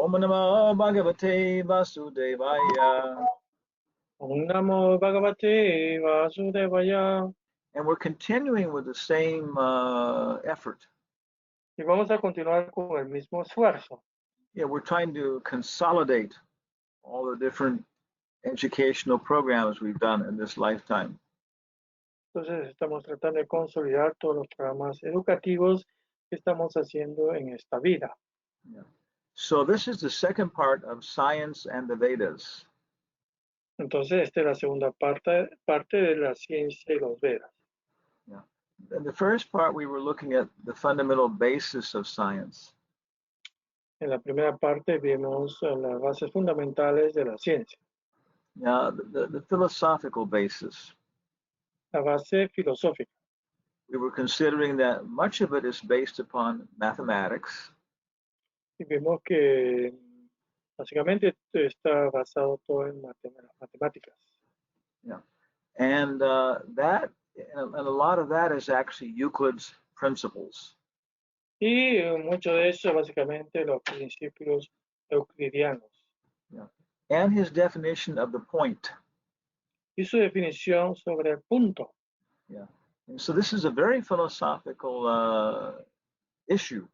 Om Namo Bhagavate Vasudevaya. Om Namo Bhagavate Vasudevaya. And we're continuing with the same effort. Y vamos a continuar con el mismo esfuerzo. Yeah, we're trying to consolidate all the different educational programs we've done in this lifetime. Entonces estamos tratando de consolidar todos los programas educativos que estamos haciendo en esta vida. Yeah. So this is the second part of Science and the Vedas. Entonces esta es la segunda parte de la ciencia y los Vedas. Yeah. In the first part, we were looking at the fundamental basis of science. En la primera parte vimos las bases fundamentales de la ciencia. Yeah, the philosophical basis. La base filosófica. We were considering that much of it is based upon mathematics. Y vimos que básicamente está basado todo en matemáticas. Yeah. And and a lot of that is actually Euclid's principles. Y mucho de eso básicamente los principios euclidianos. Yeah. And his definition of the point. Y su definición sobre el punto. Yeah. And so this is a very philosophical issue.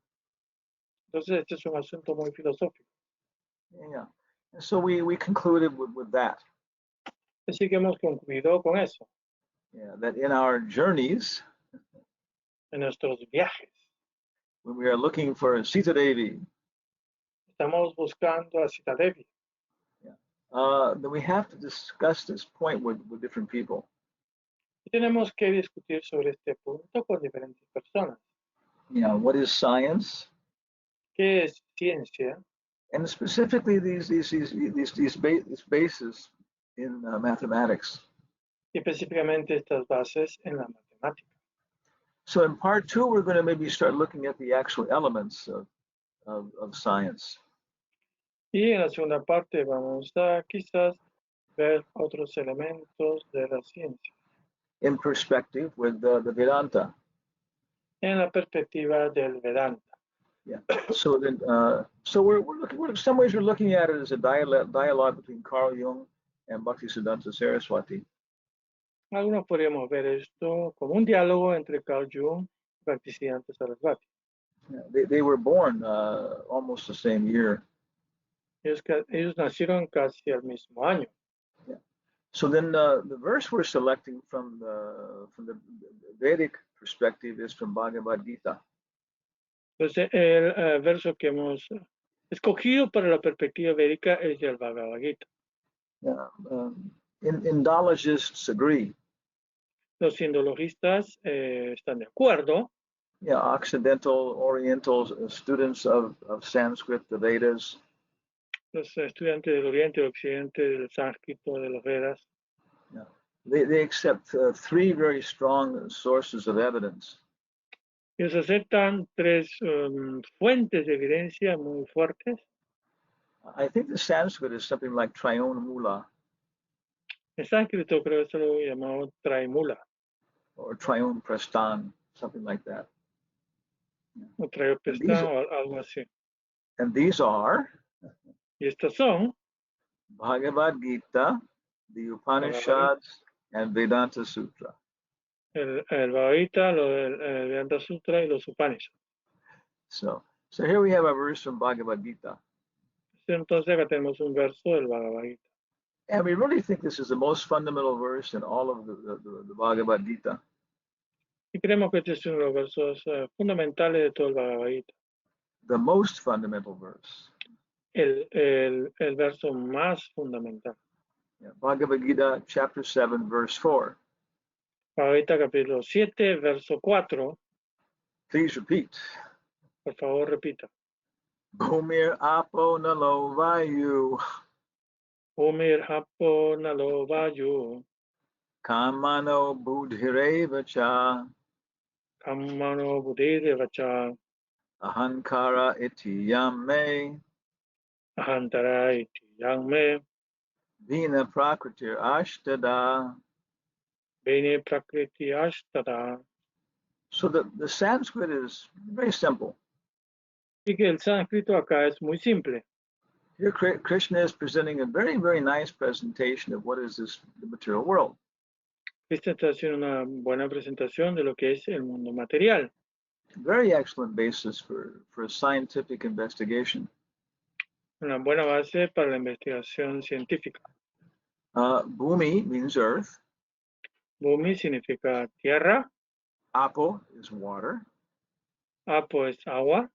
Entonces este es un asunto muy filosófico. Yeah. And so we concluded with that. Así que hemos concluido con eso. Yeah, that in our journeys, en nuestros viajes, when we are looking for Sita Devi, estamos buscando a Sita Devi. Then we have to discuss this point with different people. Y tenemos que discutir sobre este punto con diferentes personas. Yeah, what is science? ¿Qué es ciencia? And specifically these bases in mathematics. Y específicamente estas bases en la matemática. So in part 2, we're going to maybe start looking at the actual elements of science. Y en la segunda parte vamos a quizás ver otros elementos de la ciencia. In perspective with the Vedanta. En la perspectiva del Vedanta. Yeah. So then, so we're looking. In some ways, we're looking at it as a dialogue between Carl Jung and Bhaktisiddhanta Saraswati. Algunos podríamos ver esto como un diálogo entre Carl Jung y Bhaktisiddhanta Saraswati. Yeah, they were born almost the same year. Ellos nacieron casi al mismo año. Yeah. So then the verse we're selecting from the Vedic perspective is from Bhagavad Gita. Entonces el verso que hemos escogido para la perspectiva védica es del Bhagavad Gita. Yeah, Indologists agree. Los indologistas están de acuerdo. Yeah, Occidental, Oriental students of Sanskrit, the Vedas. Los estudiantes del Oriente y Occidente del sánscrito, de los Vedas. Yeah. They accept 3 very strong sources of evidence. Ellos aceptan 3 fuentes de evidencia muy fuertes. I think the Sanskrit is something like Trayona Mula. En sánscrito creo que se lo llamado Traimula. Or Trayon Prastan, something like that. O Trayopestan o algo así. And these are Y estas son Bhagavad Gita, the Upanishads, and Vedanta Sutra. el Bhagavad Gita, el Vedanta Sutra y los Upanishads. So here we have a verse from Bhagavad Gita. Entonces acá tenemos un verso del Bhagavad Gita. And we really think this is the most fundamental verse in all of the Bhagavad Gita. Y creemos que este es uno de los versos fundamentales de todo el Bhagavad Gita. The most fundamental verse. El verso más fundamental. Yeah, Bhagavad Gita, chapter 7, verse 4. Bhagavad Gita, capítulo 7, verso 4. Please repeat. Por favor, repita. Bhumir apo nalo vayu. Bhumir apo nalo vayu. Kamano buddhireva cha. Kammano buddhireva cha. Ahankara iti yame. Ahantara iti yangme. Vina prakritir ashtada. Vene prakriti ashtada. So the Sanskrit is very simple. Y que el sánscrito acá es muy simple. Here, Krishna is presenting a very, very nice presentation of what is the material world. Krishna está haciendo una buena presentación de lo que es el mundo material. Very excellent basis for a scientific investigation. Una buena base para la investigación científica. Bhumi means earth. Bhumi significa tierra. Apo is water. Apo es agua.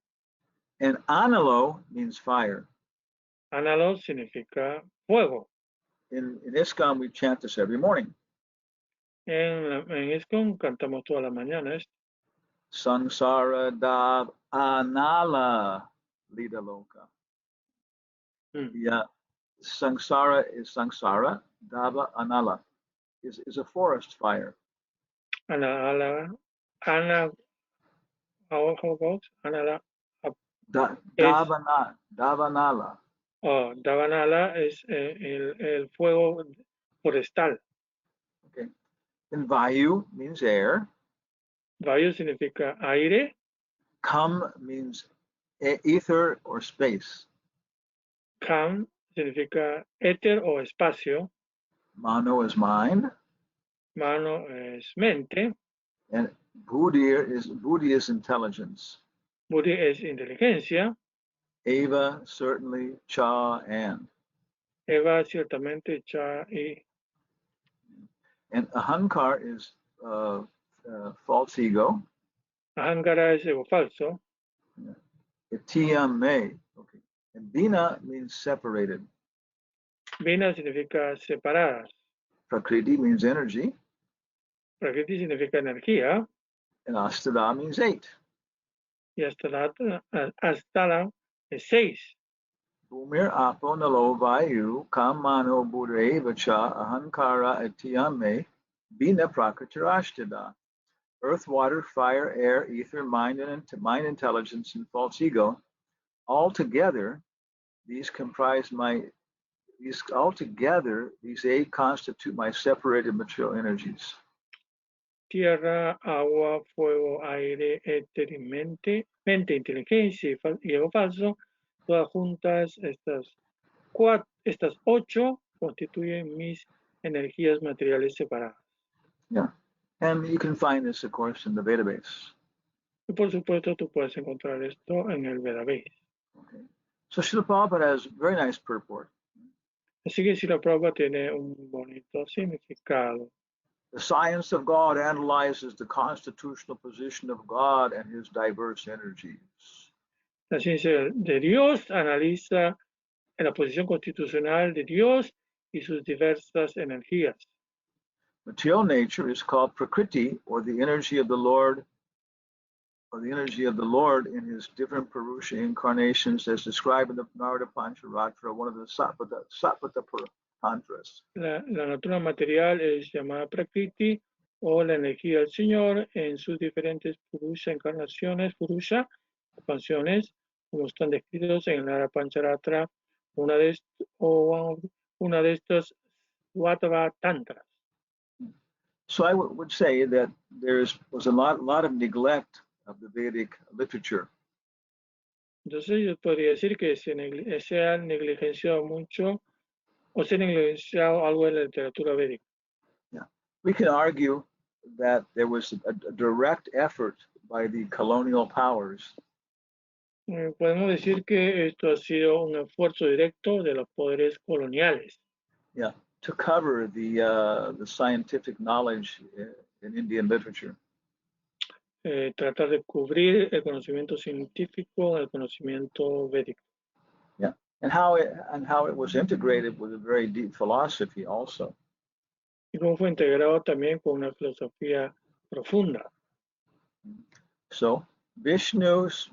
And analo means fire. Analo significa fuego. In ISKCON, we chant this every morning. En ISKCON cantamos toda la mañana esto. Sangsara dav anala lida loka. Yeah, sangsara is sangsara, dava anala is a forest fire. Anala, how goes? Anala. Davanala. Oh, Davanala es el fuego forestal. Okay. And Vayu means air. Vayu significa aire. Kam means ether or space. Kam significa éter o espacio. Mano is mind. Mano es mente. And Buddhi is intelligence. Buddhi es inteligencia. Eva, certainly, cha, and. Eva, ciertamente, cha, y. And ahankar is false ego. Ahankara es ego falso. Tiyame. Okay. And Bina means separated. Bina significa separadas. Prakriti means energy. Prakriti significa energía. And Astada means 8. Y Astala es 6. Bhumir apo nalo vayu kam mano buddha vacha ahankara atiyame bina prakritirashtada. Earth, water, fire, air, ether, mind, intelligence, and false ego. Altogether, these 8 constitute my separated material energies. Tierra, agua, fuego, aire, éter y mente, inteligencia y ego falso, todas juntas, estas 8 constituyen mis energías materiales separadas. Yeah, and you can find this, of course, in the Veda-base. Y por supuesto, tú puedes encontrar esto en el Veda-base. Okay. So Srila Prabhupada has very nice purport. Así que Srila Prabhupada tiene un bonito significado. The science of God analyzes the constitutional position of God and his diverse energies. La ciencia de Dios analiza la posición constitucional de Dios y sus diversas energías. Material nature is called Prakriti, or the energy of the Lord, in his different Purusha incarnations, as described in the Narada Pancharatra, one of the Satpata Tantras. La natura material es llamada Prakriti, o la energía del Señor en sus diferentes expansiones, como están descritos en el Narada Pancharatra, una de estas Satpata Tantras. So I would say that there was a lot of neglect of the Vedic literature. Entonces yo podría decir que se ha negligenciado mucho o se ha negligenciado algo en la literatura védica. Yeah. We can argue that there was a direct effort by the colonial powers. Podemos decir que esto ha sido un esfuerzo directo de los poderes coloniales. Yeah, to cover the scientific knowledge in Indian literature. Tratar de cubrir el conocimiento científico, el conocimiento védico. Yeah, and how it was integrated with a very deep philosophy also. Y cómo fue integrado también con una filosofía profunda. So Vishnu's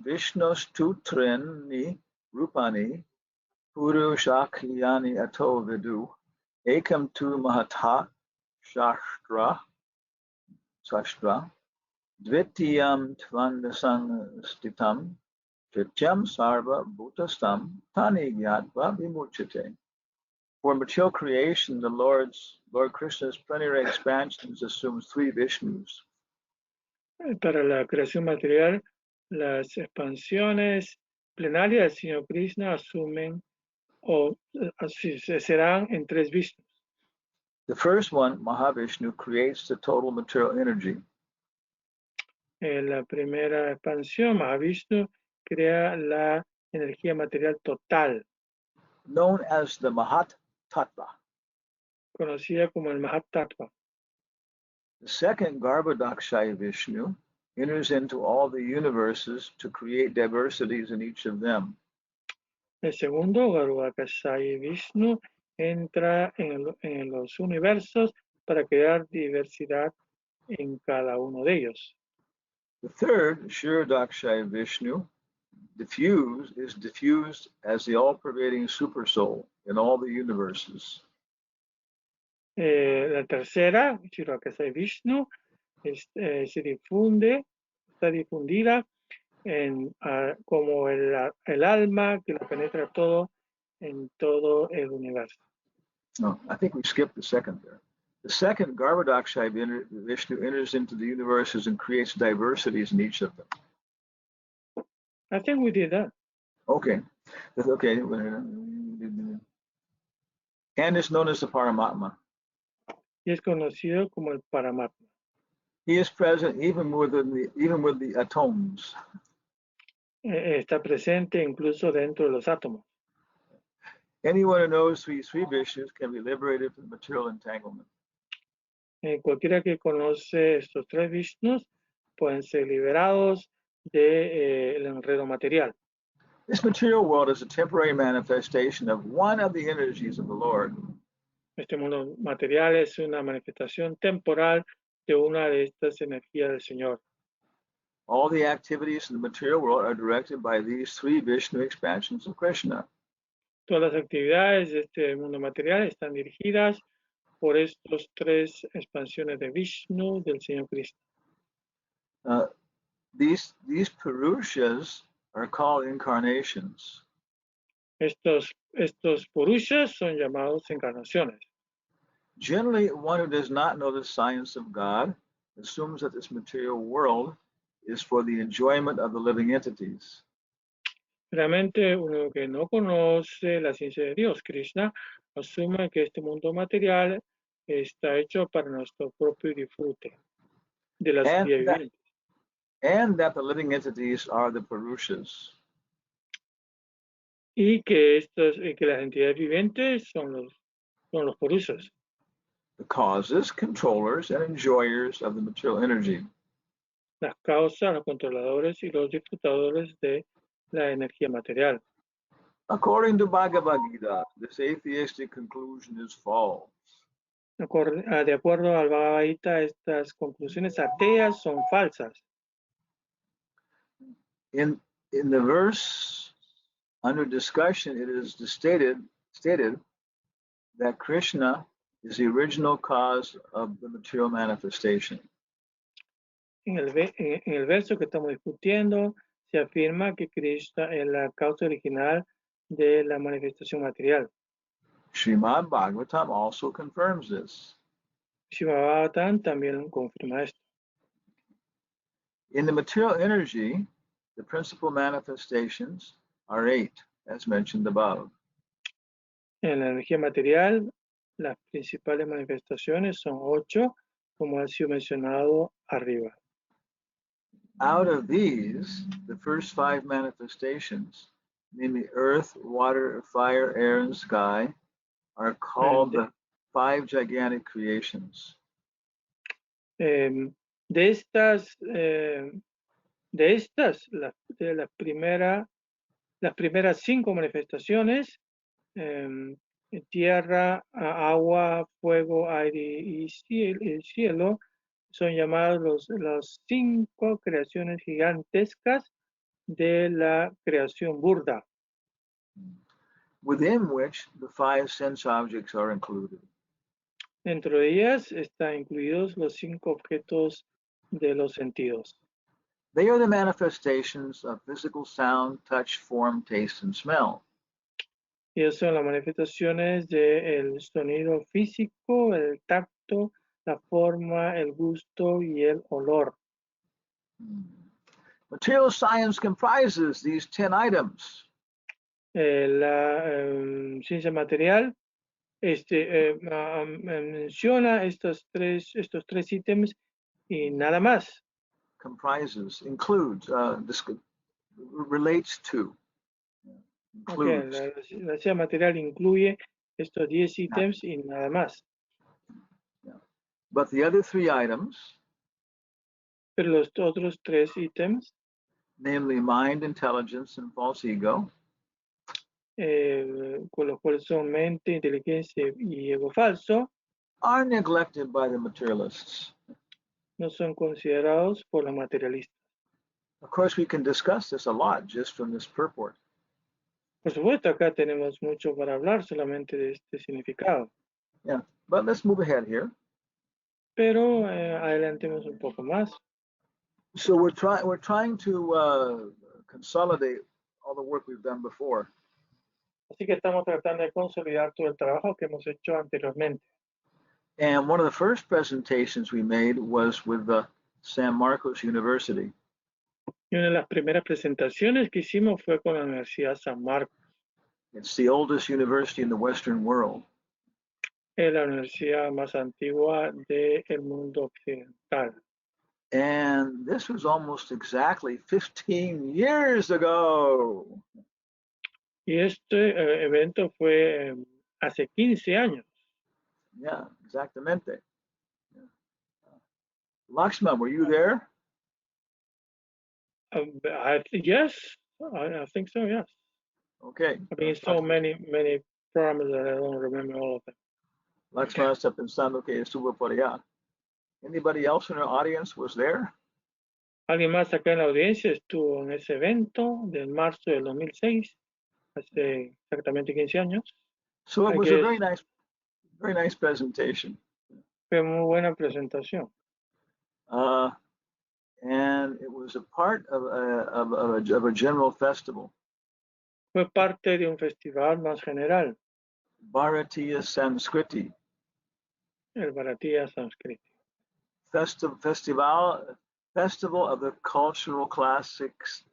tu trini rupani purushakyani ato vidu ekam tu mahata shastra dvitiyam tvandasang stitam trityam sarva bhutastam tani gyatva vimuchite. For material creation, the Lord Krishna's plenary expansions assumes 3 Vishnus. Para la creación material, las expansiones plenarias del Señor Krishna asumen o así serán en 3 Vishnus. The first one, Mahavishnu, creates the total material energy. En la primera expansión, Mahavishnu crea la energía material total, known as the Mahat Tattva. conocida como el Mahatattva. The second, Garbhodakshaya Vishnu, enters into all the universes to create diversities in each of them. El segundo, Garudakashaya Vishnu, entra en los universos para crear diversidad en cada uno de ellos. The third, Kshirodakshaya Vishnu, is diffused as the all-pervading supersoul in all the universes. La tercera, Kshirodakashaya Vishnu, se difunde, está difundida como el alma que lo penetra todo en todo el universo. No, I think we skipped the second there. The second, Garbhodakshaya Vishnu, enters into the universes and creates diversities in each of them. I think we did that. Okay. Okay. And is known as the Paramatma. Y es conocido como el Paramatma. He is present even with the atoms. Está presente incluso dentro de los átomos. Anyone who knows three Vishnus can be liberated from material entanglement. Cualquiera que conoce estos 3 Vishnus pueden ser liberados del enredo material. This material world is a temporary manifestation of one of the energies of the Lord. Este mundo material es una manifestación temporal de una de estas energías del Señor. All the activities in the material world are directed by these 3 Vishnu expansions of Krishna. Todas las actividades de este mundo material están dirigidas por estos 3 expansiones de Vishnu del Señor Cristo. These Purushas are called incarnations. Estos Purushas son llamados encarnaciones. Generally, one who does not know the science of God assumes that this material world is for the enjoyment of the living entities. Realmente uno que no conoce la ciencia de Dios, Krishna, asume que este mundo material está hecho para nuestro propio disfrute de las vida vivientes. And that the living entities are the Purushas. Y que las entidades vivientes son los Purushas. The causes, controllers, and enjoyers of the material energy. Las causas, los controladores y los disfrutadores de la energía material. According to Bhagavad Gita, this atheistic conclusion is false. De acuerdo al Bhagavad Gita, estas conclusiones ateas son falsas. In the verse under discussion, it is stated that Krishna is the original cause of the material manifestation. En el verso que estamos discutiendo, se afirma que Krishna es la causa original de la manifestación material. Srimad Bhagavatam also confirms this. Srimad Bhagavatam también confirma esto. In the material energy, the principal manifestations are 8, as mentioned above. En la energía material, las principales manifestaciones son 8, como ha sido mencionado arriba. Out of these, the first 5 manifestations, namely earth, water, fire, air, and sky, are called the 5 gigantic creations. De las primeras 5 manifestaciones, tierra, agua, fuego, aire y cielo, son llamadas las 5 creaciones gigantescas de la creación burda. Within which the 5 sense objects are included. Dentro de ellas están incluidos los 5 objetos de los sentidos. They are the manifestations of physical sound, touch, form, taste, and smell. Ellas son las manifestaciones del sonido físico, el tacto, la forma, el gusto y el olor. Material science comprises these 10 items. La ciencia material menciona estos tres ítems y nada más. Comprises, includes, relates to, Okay, includes. la ciencia material incluye estos 10 ítems y nada más. Yeah. But the other three items, Pero los otros tres ítems, namely mind, intelligence, and false ego, con los cuales son mente, inteligencia y ego falso, are neglected by the materialists. no son considerados por los materialistas. Of course, we can discuss this a lot just from this purport. Por supuesto, acá tenemos mucho para hablar solamente de este significado. Yeah, but let's move ahead here. Pero adelantemos un poco más. So we're trying to consolidate all the work we've done before. Así que estamos tratando de consolidar todo el trabajo que hemos hecho anteriormente. And one of the first presentations we made was with the San Marcos University. Y una de las primeras presentaciones que hicimos fue con la Universidad San Marcos. It's the oldest university in the Western world. Es la universidad más antigua del mundo occidental. And this was almost exactly 15 years ago. Y este evento fue hace 15 años. Yeah, exactamente. Yeah. Lakshman, were you there? Yes, I think so, yes. Okay. I mean, so many programs that I don't remember all of them. Lakshman está pensando que estuvo por allá. Anybody else in our audience was there? Alguien más acá en la audiencia estuvo en ese evento del marzo del 2006, hace exactamente 15 años. So it I was a guess very nice presentation. fue muy buena presentación. And it was a part of a general festival. Fue parte de un festival más general, Bharatiya Sanskriti. el Bharatiya Sanskriti. Festival of the Cultural Classics.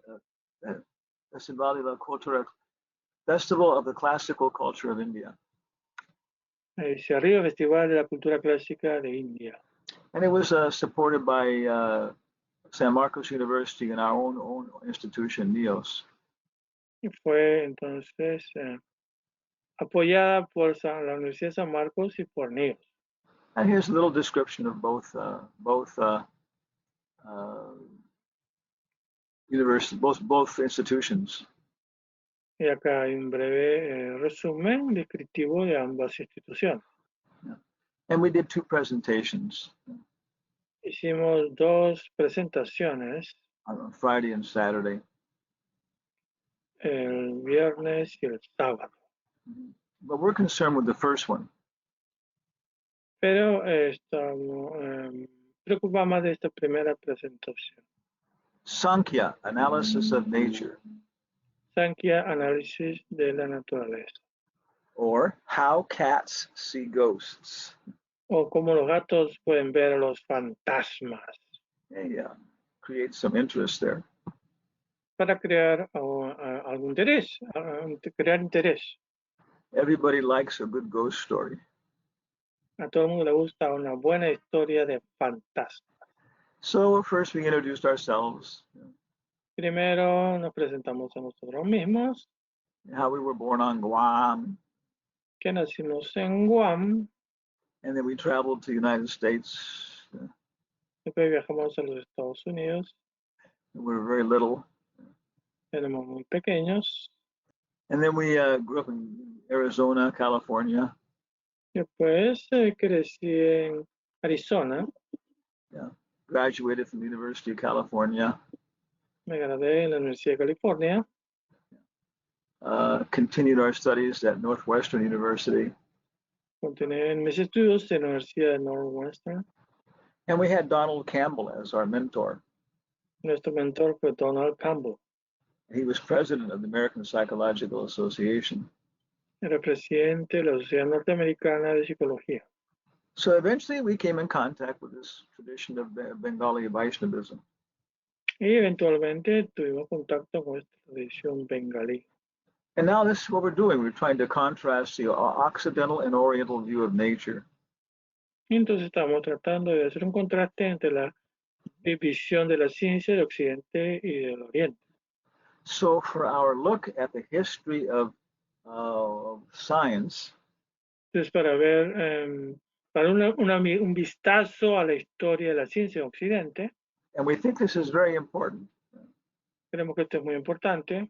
Festival of the Classical Culture of India. Dice arriba, Festival de la Cultura Clásica de India. And it was supported by San Marcos University and our own institution, NEOS. Y fue entonces apoyada por la Universidad de San Marcos y por NEOS. And here's a little description of both universities, both institutions. Y acá hay un breve resumen descriptivo de ambas instituciones. Yeah. And we did two presentations. Hicimos dos presentaciones, On Friday and Saturday. el viernes y el sábado. But we're concerned with the first one. Pero estamos preocupados más de esta primera presentación. Sankhya, analysis of nature. Sankhya, análisis de la naturaleza. Or how cats see ghosts. O cómo los gatos pueden ver a los fantasmas. Yeah, create some interest there. Para crear algún interés, crear interés. Everybody likes a good ghost story. A todo el mundo le gusta una buena historia de fantasmas. So first we introduced ourselves. Primero nos presentamos a nosotros mismos. How we were born on Guam. Que nacimos en Guam. And then we traveled to the United States. Después viajamos a los Estados Unidos. We were very little. Éramos muy pequeños. And then we grew up in Arizona, California. Después crecí en Arizona. Yeah. Graduated from the University of California. Me gradué en la Universidad de California. Continued our studies at Northwestern University. Continué en mis estudios en la Universidad de Northwestern. And we had Donald Campbell as our mentor. Nuestro mentor fue Donald Campbell. He was president of the American Psychological Association. Era presidente de la Sociedad Norteamericana de Psicología. So eventually we came in contact with this tradition of Bengali Vaishnavism. Y eventualmente tuvimos contacto con esta tradición bengalí. And now this is what we're doing. We're trying to contrast the Occidental and Oriental view of nature. Y entonces estamos tratando de hacer un contraste entre la visión de la ciencia del Occidente y del Oriente. So for our look at the history of science, Entonces, para un vistazo a la historia de la ciencia en Occidente, and we think this is very important creemos que esto es muy importante,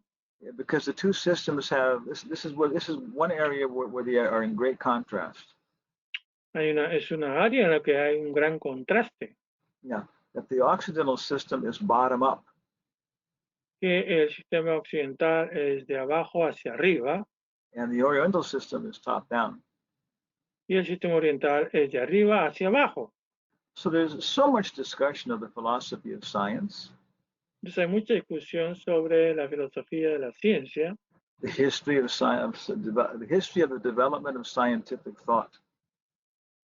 because the two systems have this is one area where they are in great contrast. es una área en la que hay un gran contraste, Yeah, that the Occidental system is bottom up, que el sistema occidental es de abajo hacia arriba and the Oriental system is top down. y el sistema oriental es de arriba hacia abajo. So there's so much discussion of the philosophy of science, Entonces hay mucha discusión sobre la filosofía de la ciencia, the history of science, the history of the development of scientific thought.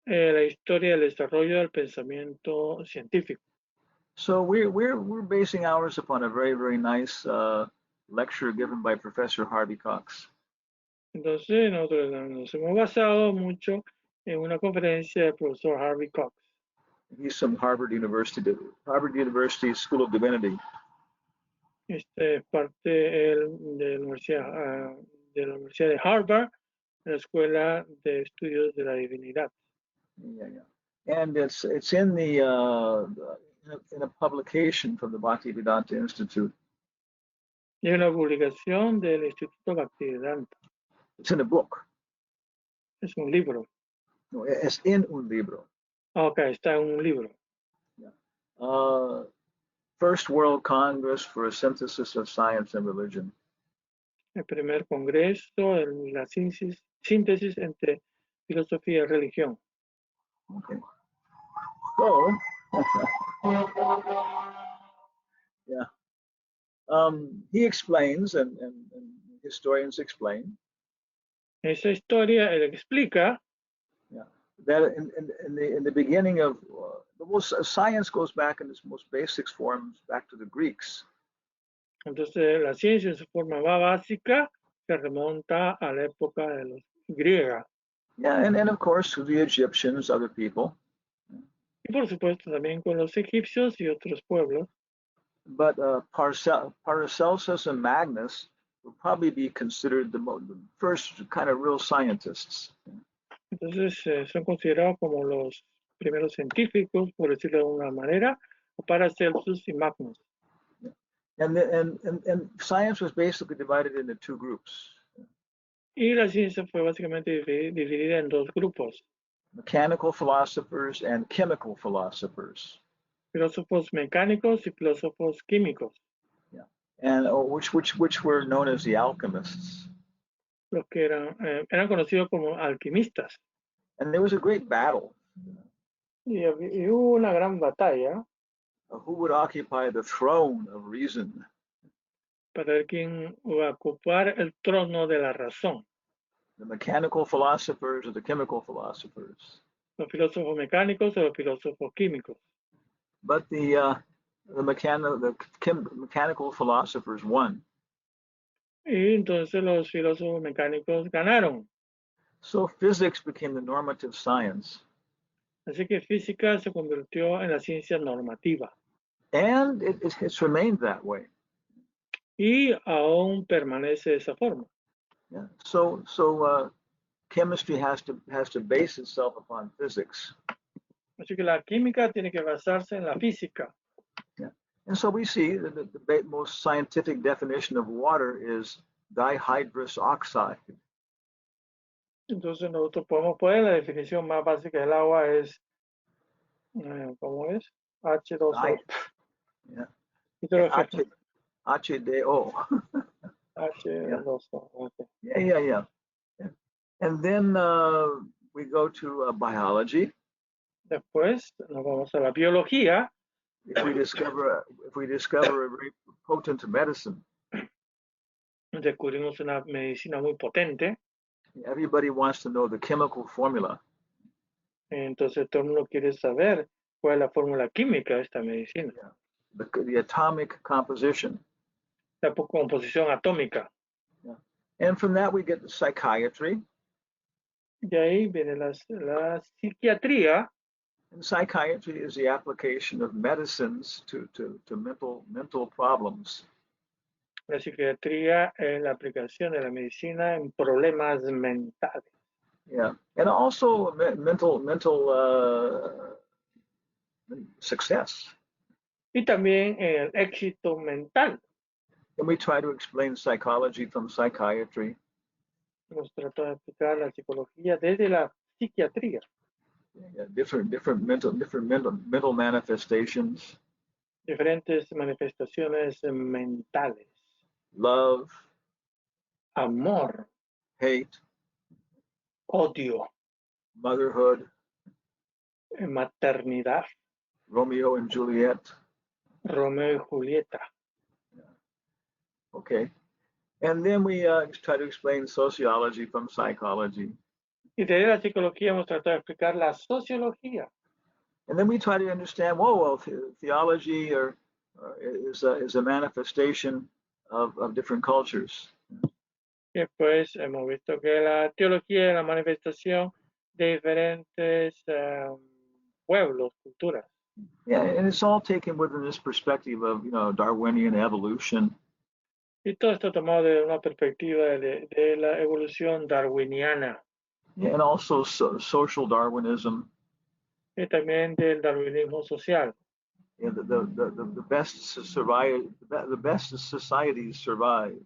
la historia del desarrollo del pensamiento científico. So we're basing ours upon a very, very nice lecture given by Professor Harvey Cox. Entonces nosotros nos hemos basado mucho en una conferencia del profesor Harvey Cox. He's from Harvard University School of Divinity. Este es parte de la Universidad de Harvard, de la Escuela de Estudios de la Divinidad. Yeah. And it's in the in a publication from the Bhaktivedanta Institute. Y hay una publicación del Instituto Bhaktivedanta. It's in a book. Es un libro. No, es in un libro. Ok, está en un libro. Yeah. First World Congress for a Synthesis of Science and Religion. El primer congreso en la síntesis entre filosofía y religión. Okay. So, yeah. He explains, and historians explain. Esa historia él explica. Yeah. That in the beginning of science goes back in its most basic forms back to the Greeks. Entonces la ciencia en su forma más básica se remonta a la época de los griegos. Yeah, and of course to the Egyptians, other people. Y por supuesto también con los egipcios y otros pueblos. But Paracelsus and Magnus would probably be considered the first kind of real scientists. Entonces son considerados como los primeros científicos, por decirlo de alguna manera, Paracelsus y Magnus. And science was basically divided into two groups. Y la ciencia fue básicamente dividida en dos grupos. Mechanical philosophers and chemical philosophers. Filósofos mecánicos y filósofos químicos. Yeah. And which were known as the alchemists. Los que eran conocidos como alquimistas. And there was a great battle. Y hubo una gran batalla. Who would occupy the throne of reason? Para ver quién va a ocupar el trono de la razón. The mechanical philosophers or the chemical philosophers? Los filósofos mecánicos o los filósofos químicos. But the mechanical philosophers won. Y entonces los filósofos mecánicos ganaron. So physics became the normative science. Así que física se convirtió en la ciencia normativa. And it's remained that way. Y aún permanece de esa forma. Yeah. So chemistry has to base itself upon physics. Así que la química tiene que basarse en la física. Yeah. And so we see that the most scientific definition of water is dihydrous oxide. Entonces nosotros podemos poner la definición más básica del agua es, ¿cómo es? H2O. Yeah. Hidrógeno. H2O. H2O. Okay. Yeah. And then we go to biology. Después nos vamos a la biología. If we discover a very potent medicine, descubrimos una medicina muy potente. Everybody wants to know the chemical formula. Entonces todo el mundo quiere saber cuál es la fórmula química de esta medicina. The atomic composition. La composición atómica. Yeah. And from that we get the psychiatry. De ahí viene la psiquiatría. And psychiatry is the application of medicines to mental problems. La psiquiatría es la aplicación de la medicina en problemas mentales. Yeah, and also mental success. Y también el éxito mental. And we try to explain psychology from psychiatry. Hemos tratado de explicar la psicología desde la psiquiatría. Yeah, different mental manifestations. Diferentes manifestaciones mentales. Love, Amor, hate, odio, motherhood, maternidad, Romeo and Juliet. Romeo y Julieta. Okay. And then we try to explain sociology from psychology. Y desde la psicología hemos tratado de explicar la sociología. And then we try to understand, theology is a manifestation of different cultures. Y después hemos visto que la teología es la manifestación de diferentes pueblos, culturas. Yeah, and it's all taken within this perspective of, Darwinian evolution. Y todo esto tomado de una perspectiva de la evolución darwiniana. Yeah, and also social Darwinism. Y también del darwinismo social. Yeah, the best survive, the best societies survive.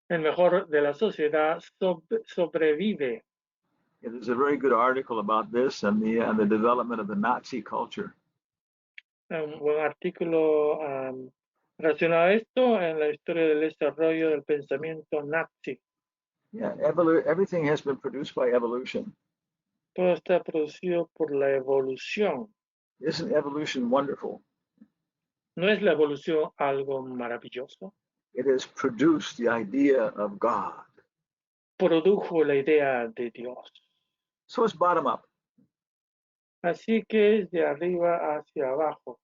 El mejor de la sociedad sobrevive. Yeah, there's a very good article about this and the development of the Nazi culture. Un buen artículo relacionado a esto en la historia del desarrollo del pensamiento nazi. Yeah, everything has been produced by evolution. Todo está producido por la evolución. Isn't evolution wonderful? ¿No es la evolución algo maravilloso? It has produced the idea of God. Produjo la idea de Dios. So it's bottom up. Así que es de arriba hacia abajo.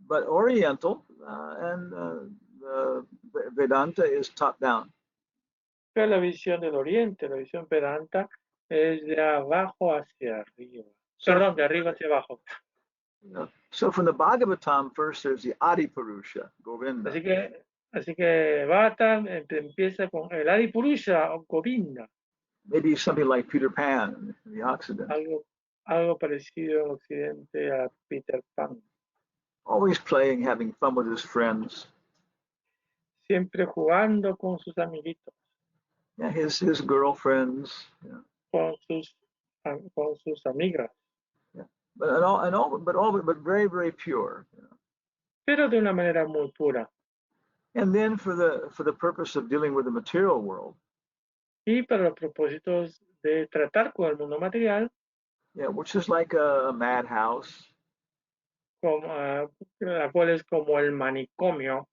But Oriental and the Vedanta is top down. Pero la visión del Oriente, la visión Vedanta, es de abajo hacia arriba. Perdón, de arriba hacia abajo. So from the Bhagavatam, first there's the Adipurusha, Govinda. Así que Bhattan empieza con el Adipurusha o Govinda. Maybe something like Peter Pan in the Occident. Algo parecido en Occidente a Peter Pan. Always playing, having fun with his friends. Siempre jugando con sus amiguitos. Yeah, his girlfriends. Yeah. Con sus amigas. Yeah. But very, very pure. Pero de una manera muy pura. And then for the purpose of dealing with the material world. Y para los propósitos de tratar con el mundo material. Yeah, which is like a madhouse. La cual es como el manicomio.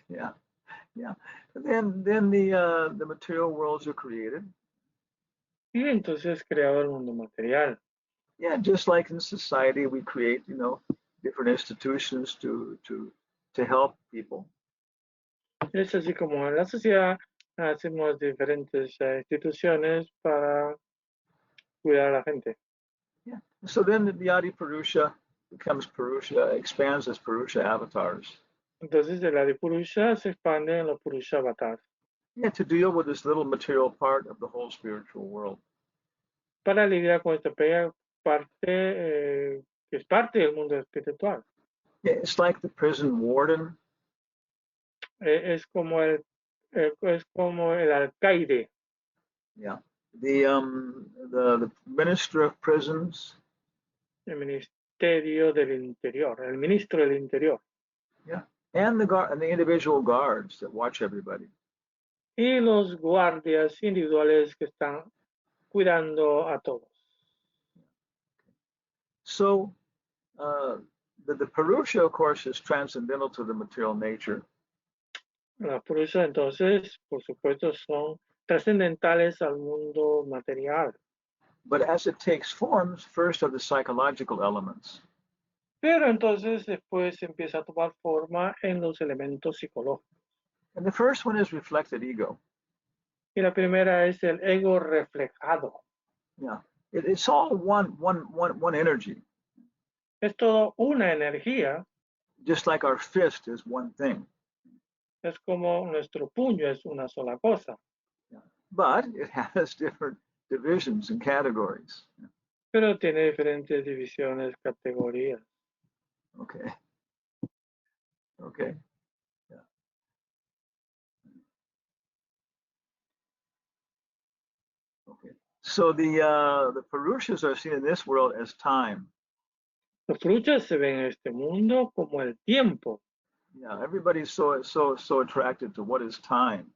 Yeah, yeah. And then the material worlds are created. Y entonces creado el mundo material. Yeah, just like in society, we create, different institutions to help people. Es así como en la sociedad hacemos diferentes instituciones para cuidar a la gente. Yeah. So then the Adipurusha becomes Purusha, expands as Purusha avatars. Entonces el Adipurusha se expande en los Purusha avatars. Yeah, to deal with this little material part of the whole spiritual world. Para lidiar con esta pequeña parte que es parte del mundo espiritual. Yeah, it's like the prison warden. Es como el alcaide. Yeah, the minister of prisons. El ministerio del interior, el ministro del interior. Yeah, and the individual guards that watch everybody. Y los guardias individuales que están cuidando a todos. So the Purusha, of course, is transcendental to the material nature. Las Purusha, entonces, por supuesto, son trascendentales al mundo material. But as it takes forms, first are the psychological elements. Pero entonces después empieza a tomar forma en los elementos psicológicos. And the first one is reflected ego. Y la primera es el ego reflejado. Yeah, it's all one energy. Es todo una energía. Just like our fist is one thing. Es como nuestro puño es una sola cosa. Yeah. But it has different divisions and categories. Pero tiene diferentes divisiones, categorías. Okay. Okay. Yeah. Okay. So the Purushas are seen in this world as time. Los frutos se ven en este mundo como el tiempo. Yeah, everybody's so attracted to what is time.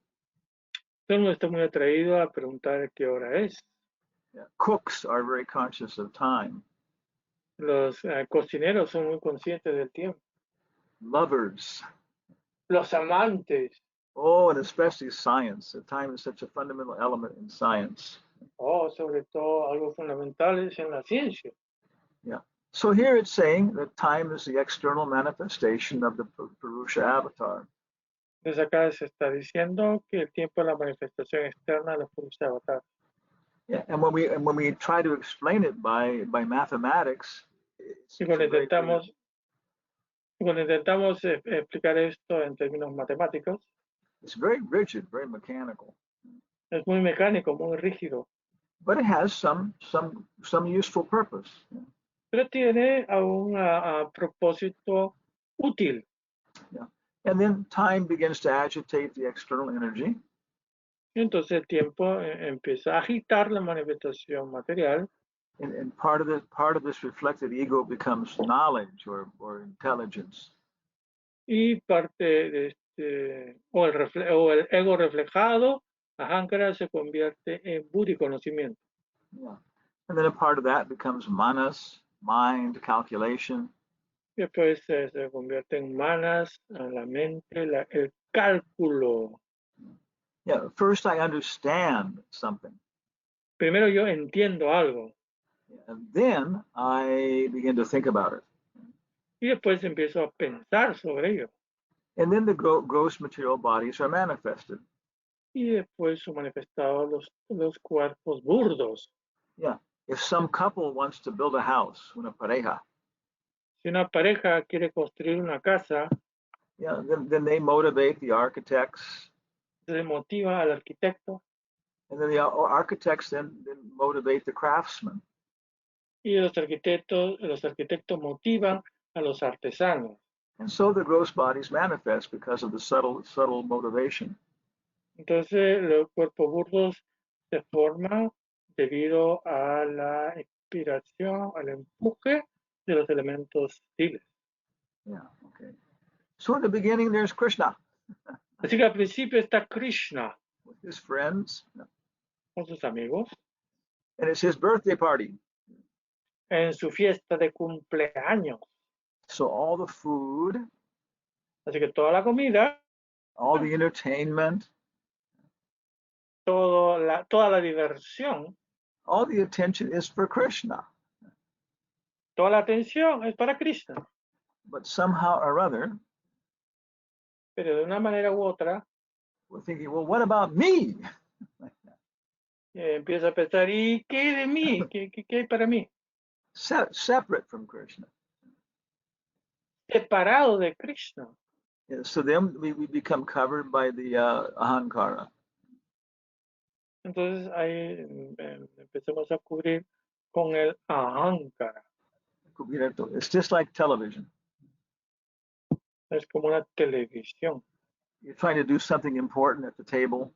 Todo el mundo está muy atraído a preguntar qué hora es. Yeah. Cooks are very conscious of time. Los cocineros son muy conscientes del tiempo. Lovers. Los amantes. Oh, and especially science. Time is such a fundamental element in science. Oh, sobre todo algo fundamental es en la ciencia. Yeah. So here it's saying that time is the external manifestation of the Purusha avatar. Entonces acá se está diciendo que el tiempo es la manifestación externa de los Purusha avatar. Yeah, and when we try to explain it by mathematics, Y cuando intentamos explicar esto en términos matemáticos, it's very rigid, very mechanical. es muy mecánico, muy rígido. But it has some useful purpose. Pero tiene un propósito útil. Yeah. And then time begins to agitate the external energy. Y entonces el tiempo empieza a agitar la manifestación material. And part of this reflected ego becomes knowledge or intelligence. Y parte de este, o el ego reflejado, ahankara, se convierte en buddhi, conocimiento. Yeah. And then a part of that becomes manas, mind, calculation. Y después se convierte en manas, en la mente, el cálculo. Yeah, first I understand something. Primero yo entiendo algo. And then I begin to think about it. Y después empiezo a pensar sobre ello. And then the gross material bodies are manifested. Y después son manifestados los cuerpos burdos. Yeah. If some couple wants to build a house, una pareja, Si una pareja quiere construir una casa, yeah, then they motivate the architects. se motiva al arquitecto. And then the architects then motivate the craftsmen. Y los arquitectos motivan a los artesanos. And so the gross bodies manifest because of the subtle motivation. Entonces los cuerpos burdos se forman debido a la inspiración, al empuje de los elementos sutiles. Yeah, okay. So in the beginning, there's Krishna. Así que al principio está Krishna With his friends. con sus amigos And it's his birthday party. en su fiesta de cumpleaños. So all the food, Así que toda la comida, all the entertainment, toda la diversión, all the attention is for Krishna. toda la atención es para Krishna. But somehow or other, Pero de una manera u otra, we're thinking, well, what about me? empieza a pensar, ¿y qué de mí? ¿Qué hay para mí? Separate from Krishna. Separado de Krishna. Yeah, so then we become covered by the ahankara. Entonces ahí empezamos a cubrir con el ahankara. It's just like television. Es como una televisión. You're trying to do something important at the table,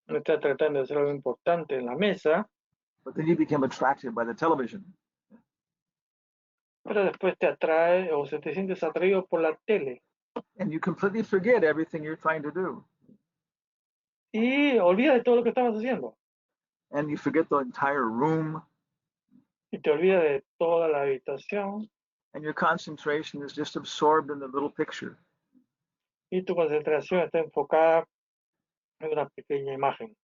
Uno está tratando de hacer algo importante en la mesa, but then you become attracted by the television. pero después te atrae o te sientes atraído por la tele. And you completely forget everything you're trying to do. Y olvidas de todo lo que estabas haciendo. And you forget the entire room. Y te olvidas de toda la habitación. And your concentration is just absorbed in the little picture. Y tu concentración está enfocada en una pequeña imagen.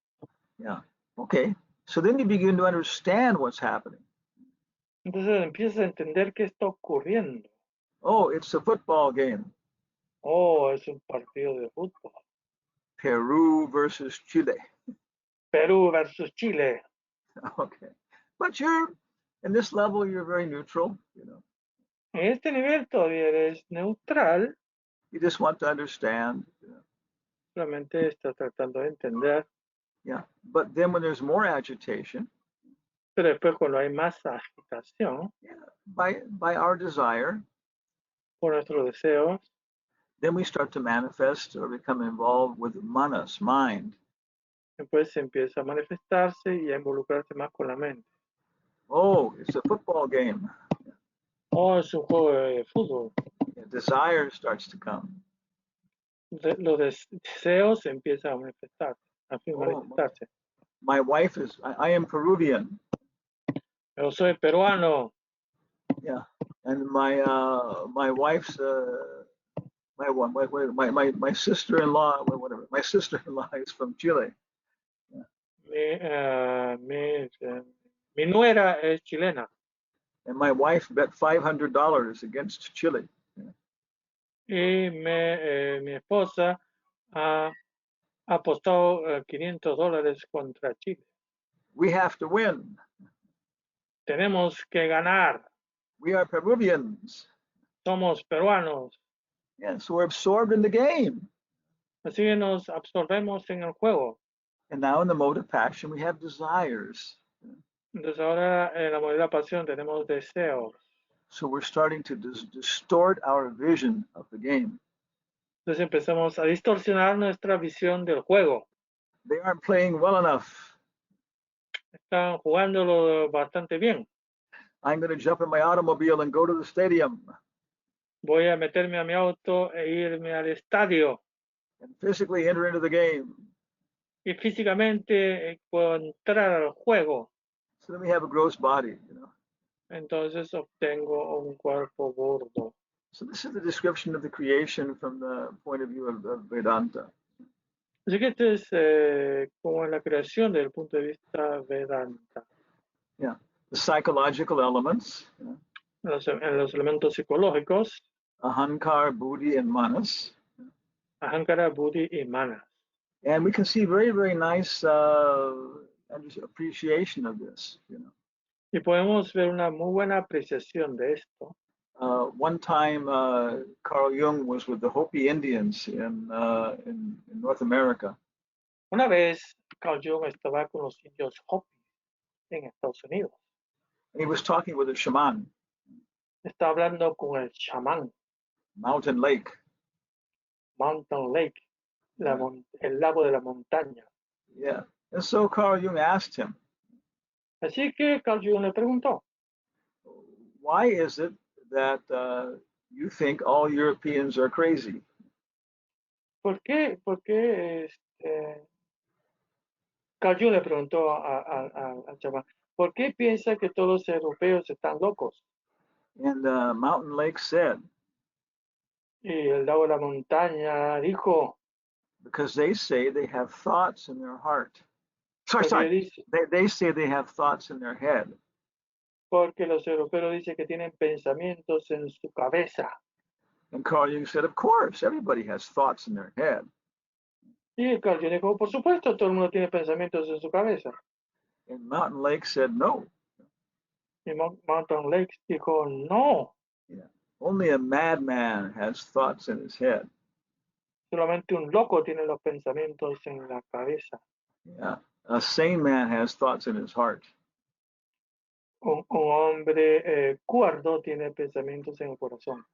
Yeah. Okay. So then you begin to understand what's happening. Entonces empiezas a entender qué está ocurriendo. Oh, it's a football game. Oh, es un partido de fútbol. Peru versus Chile. Perú versus Chile. Okay. But in this level, you're very neutral, you know. En este nivel todavía eres neutral, You just want to understand. solamente estás tratando de entender. Yeah. But then when there's more agitation, Pero después cuando hay más agitación yeah, by our desire, por nuestros deseos, then we start to manifest or become involved with manas, mind. después se empieza a manifestarse y a involucrarse más con la mente. Oh, it's a football game. Oh, es un juego de fútbol. Yeah, desire starts to come. Los deseos empiezan a manifestarse, manifestarse. My wife I am Peruvian. Yo soy peruano. Yeah, and my wife's my sister-in-law, whatever. My sister-in-law is from Chile. Mi nuera es chilena. And my wife bet $500 against Chile. Y mi esposa ha apostado $500 contra Chile. We have to win. Tenemos que ganar. We are Peruvians. Somos peruanos. Yeah, so we're absorbed in the game. Así que nos absorbemos en el juego. And now in the mode of passion, we have desires. Entonces ahora en la modalidad pasión tenemos deseos. So we're starting to distort our vision of the game. Entonces empezamos a distorsionar nuestra visión del juego. They aren't playing well enough. Están jugándolo bastante bien. I'm going to jump in my automobile and go to the stadium. Voy a meterme a mi auto e irme al estadio. And physically enter into the game. Y físicamente puedo entrar al juego. So then we have a gross body, you know. Entonces obtengo un cuerpo gordo. So this is the description of the creation from the point of view of Vedanta. Así que este es como la creación desde el punto de vista Vedanta. Yeah, the psychological elements. You know, en los elementos psicológicos. Ahankar, buddhi, and manas. Ahankara, buddhi y manas. And we can see very, very nice appreciation of this, you know. Y podemos ver una muy buena apreciación de esto. One time, Carl Jung was with the Hopi Indians in North America. Una vez, Carl Jung estaba con los indios Hopi en Estados Unidos. And he was talking with a shaman. Está hablando con el chamán. Mountain Lake. Mountain Lake, el lago de la montaña. Yeah. And so Carl Jung asked him. Así que Carl Jung le preguntó. Why is it that you think all Europeans are crazy? ¿Por qué Carl Jung le preguntó al chamán, ¿por qué piensa que todos los europeos están locos? And Mountain Lake said, y el lago de la montaña dijo, because they say they have thoughts in their heart. Sorry. They say they have thoughts in their head. Porque los europeos dicen que tienen pensamientos en su cabeza. And Carl Jung said, of course, everybody has thoughts in their head. Y Carl Jung dijo, por supuesto, todo el mundo tiene pensamientos en su cabeza. And Mountain Lake said, no. Y Mountain Lake dijo, no. Yeah. Only a madman has thoughts in his head. Solamente un loco tiene los pensamientos en la cabeza. Yeah. A sane man has thoughts in his heart. Un hombre cuerdo tiene pensamientos en el corazón.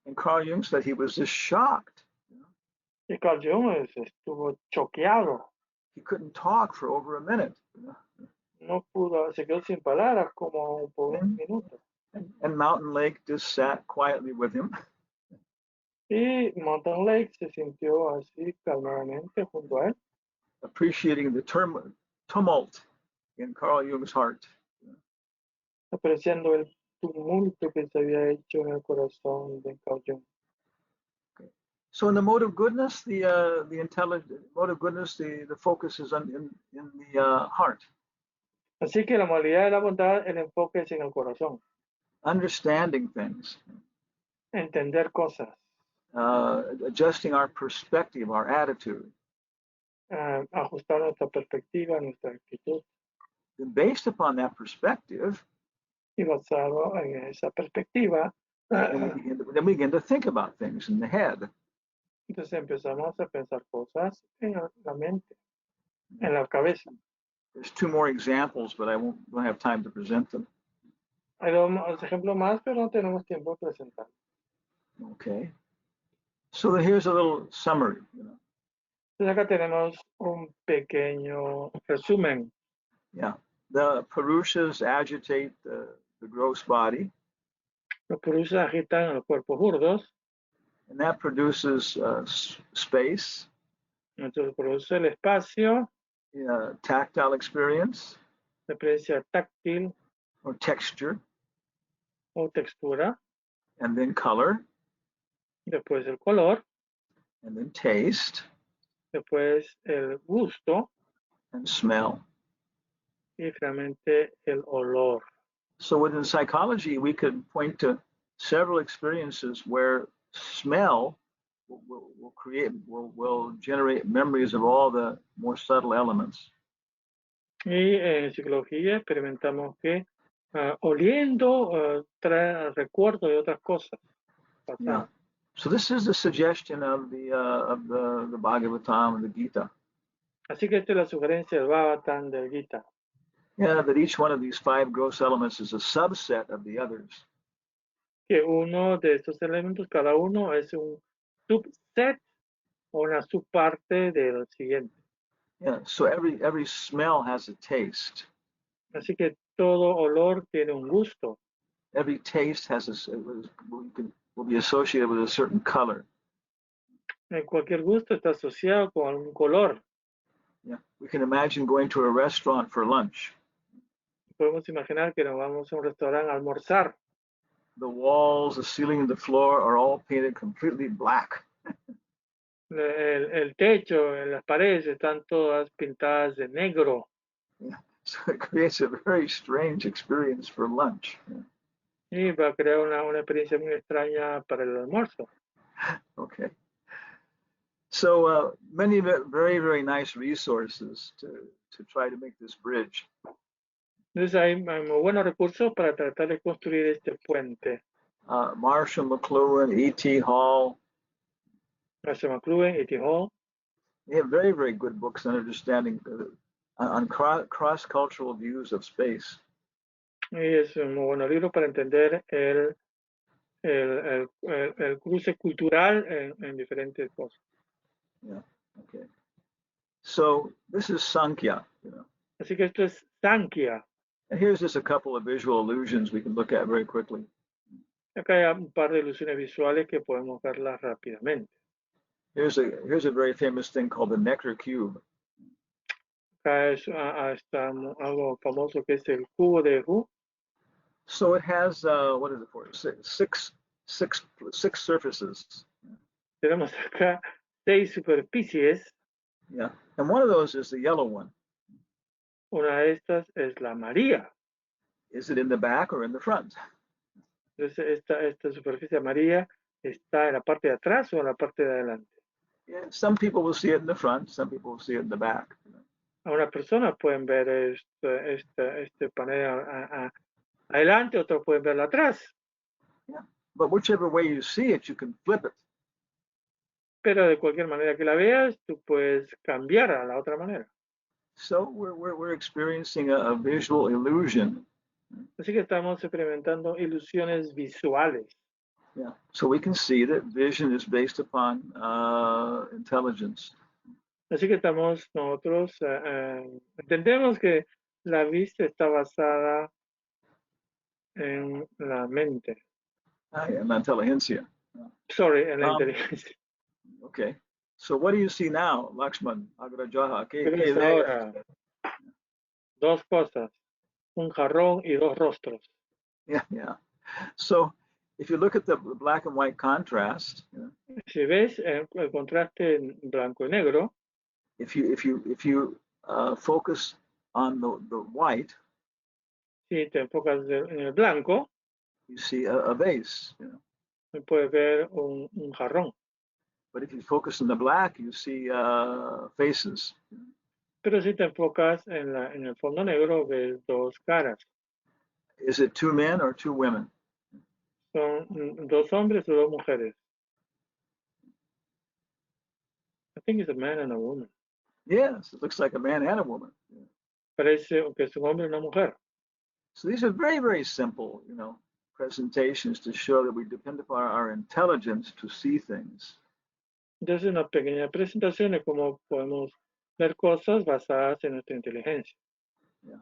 And Carl Jung said he was just shocked. Y Carl Jung estuvo choqueado. He couldn't talk for over a minute. No pudo, se quedó sin palabras como por un minuto. And Mountain Lake just sat quietly with him. Y Mountain Lake se sintió así calmadamente junto a él. Appreciating the tumult in Carl Jung's heart. Apreciando el tumulto que se había hecho en el corazón de Carl Jung. Okay. So in the mode of goodness, the intelligent mode of goodness, the focus is in the heart. Así que la modalidad de la bondad, el enfoque es en el corazón. Understanding things. Entender cosas. Adjusting our perspective, our attitude. ajustar nuestra perspectiva, nuestra actitud, Then based upon that perspective, y basado en esa perspectiva, then we begin to think about things in the head. entonces empezamos a pensar cosas en la mente, en la cabeza. There's two more examples, but I don't have time to present them. Hay dos ejemplos más, pero no tenemos tiempo de presentar. Okay. So here's a little summary. Entonces acá tenemos un pequeño resumen. Yeah. The Purushas agitate the gross body, Los purusas agitan los cuerpos burdos, and that produces space, entonces produce el espacio, tactile experience, la experiencia táctil or texture, o textura, and then color, después el color, and then taste, después el gusto and smell. y finalmente el olor. So within psychology, we could point to several experiences where smell will generate memories of all the more subtle elements. Y en psicología experimentamos que oliendo trae recuerdos de otras cosas pasadas. Yeah. So this is the suggestion of the Bhagavatam and the Gita. Así que esta es la sugerencia del Bhagavatam del Gita. Yeah, that each one of these five gross elements is a subset of the others. Que uno de estos elementos, cada uno es un subset o una subparte del siguiente. Yeah. So every smell has a taste. Así que todo olor tiene un gusto. Every taste has will be associated with a certain color. Cualquier gusto está asociado con algún color. Yeah. We can imagine going to a restaurant for lunch. Podemos imaginar que nos vamos a un restaurante a almorzar. The walls, the ceiling, and the floor are all painted completely black. El techo, las paredes están todas pintadas de negro. Yeah. So it creates a very strange experience for lunch. Y va a crear una experiencia muy extraña para el almuerzo. Okay. So many very, very nice resources to try to make this bridge. Entonces hay muy buenos recursos para tratar de construir este puente. Marshall McLuhan, E.T. Hall. Marshall McLuhan, E.T. Hall. They have very, very good books on understanding on cross-cultural views of space. Y es un muy buen libro para entender el cruce cultural en diferentes cosas. Yeah. Okay. So this is Sankhya. Así que esto es Sankhya. And here's just a couple of visual illusions we can look at very quickly. Acá hay un par de ilusiones visuales que podemos verlas rápidamente. Here's a very famous thing called the Nectar Cube. Acá está algo famoso que es el cubo de Hu. So it has what is it for? Six surfaces. Tenemos acá 6 superficies. Yeah, and one of those is the yellow one. Una de estas es la María. Is it in the back or in the front? Entonces esta superficie amarilla está en la parte de atrás o en la parte de adelante. Yeah, some people will see it in the front, some people will see it in the back. Algunas personas pueden ver este panel adelante, otros pueden verlo atrás. Yeah, but whichever way you see it, you can flip it. Pero de cualquier manera que la veas, tú puedes cambiar a la otra manera. So we're experiencing a visual illusion. Así que estamos experimentando ilusiones visuales. Yeah. So we can see that vision is based upon intelligence. Así que nosotros entendemos que la vista está basada en la mente. En la inteligencia. Sorry, en la inteligencia. Okay. So what do you see now, Lakshman? Agrajaha? ¿Qué ves ahora? Dos cosas, un jarrón y dos rostros. Yeah, yeah. So if you look at the black and white contrast, si ves el contraste en blanco y negro, if you focus on the white, si te enfocas en el blanco, you see a vase. puedes ver un jarrón. But if you focus on the black, you see faces. Pero si te enfocas en el fondo negro, ves dos caras. Is it two men or two women? Son dos hombres o dos mujeres. I think it's a man and a woman. Yes, it looks like a man and a woman. Parece que es un hombre y una mujer. So these are very, very simple, presentations to show that we depend upon our intelligence to see things. Entonces, una pequeña presentación de cómo podemos ver cosas basadas en nuestra inteligencia. Yeah.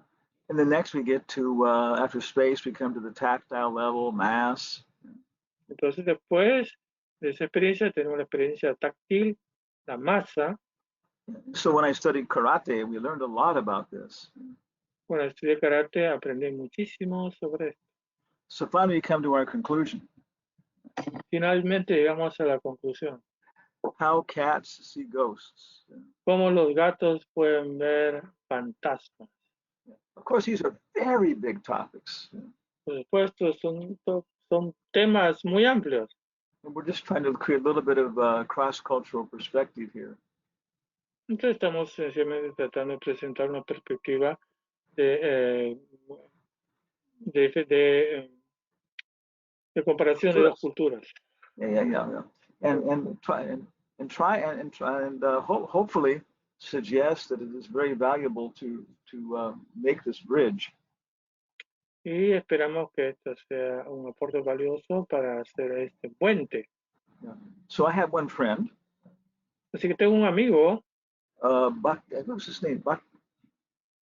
And then next we get to, after space, we come to the tactile level, mass. Entonces, después de esa experiencia, tenemos la experiencia táctil, la masa. So when I studied karate, we learned a lot about this. Cuando estudié karate, aprendí muchísimo sobre esto. So finally we come to our conclusion. Finalmente, llegamos a la conclusión. How cats see ghosts. Cómo los gatos pueden ver fantasmas. Of course, these are very big topics. Por supuesto, son temas muy amplios. And we're just trying to create a little bit of cross-cultural perspective here. Entonces estamos sencillamente tratando de presentar una perspectiva de comparación de dos culturas. Yeah. And hopefully suggest that it is very valuable to make this bridge. Y esperamos que esto sea un aporte valioso para hacer este puente. Yeah. So I have one friend. Así que tengo un amigo. What was his name?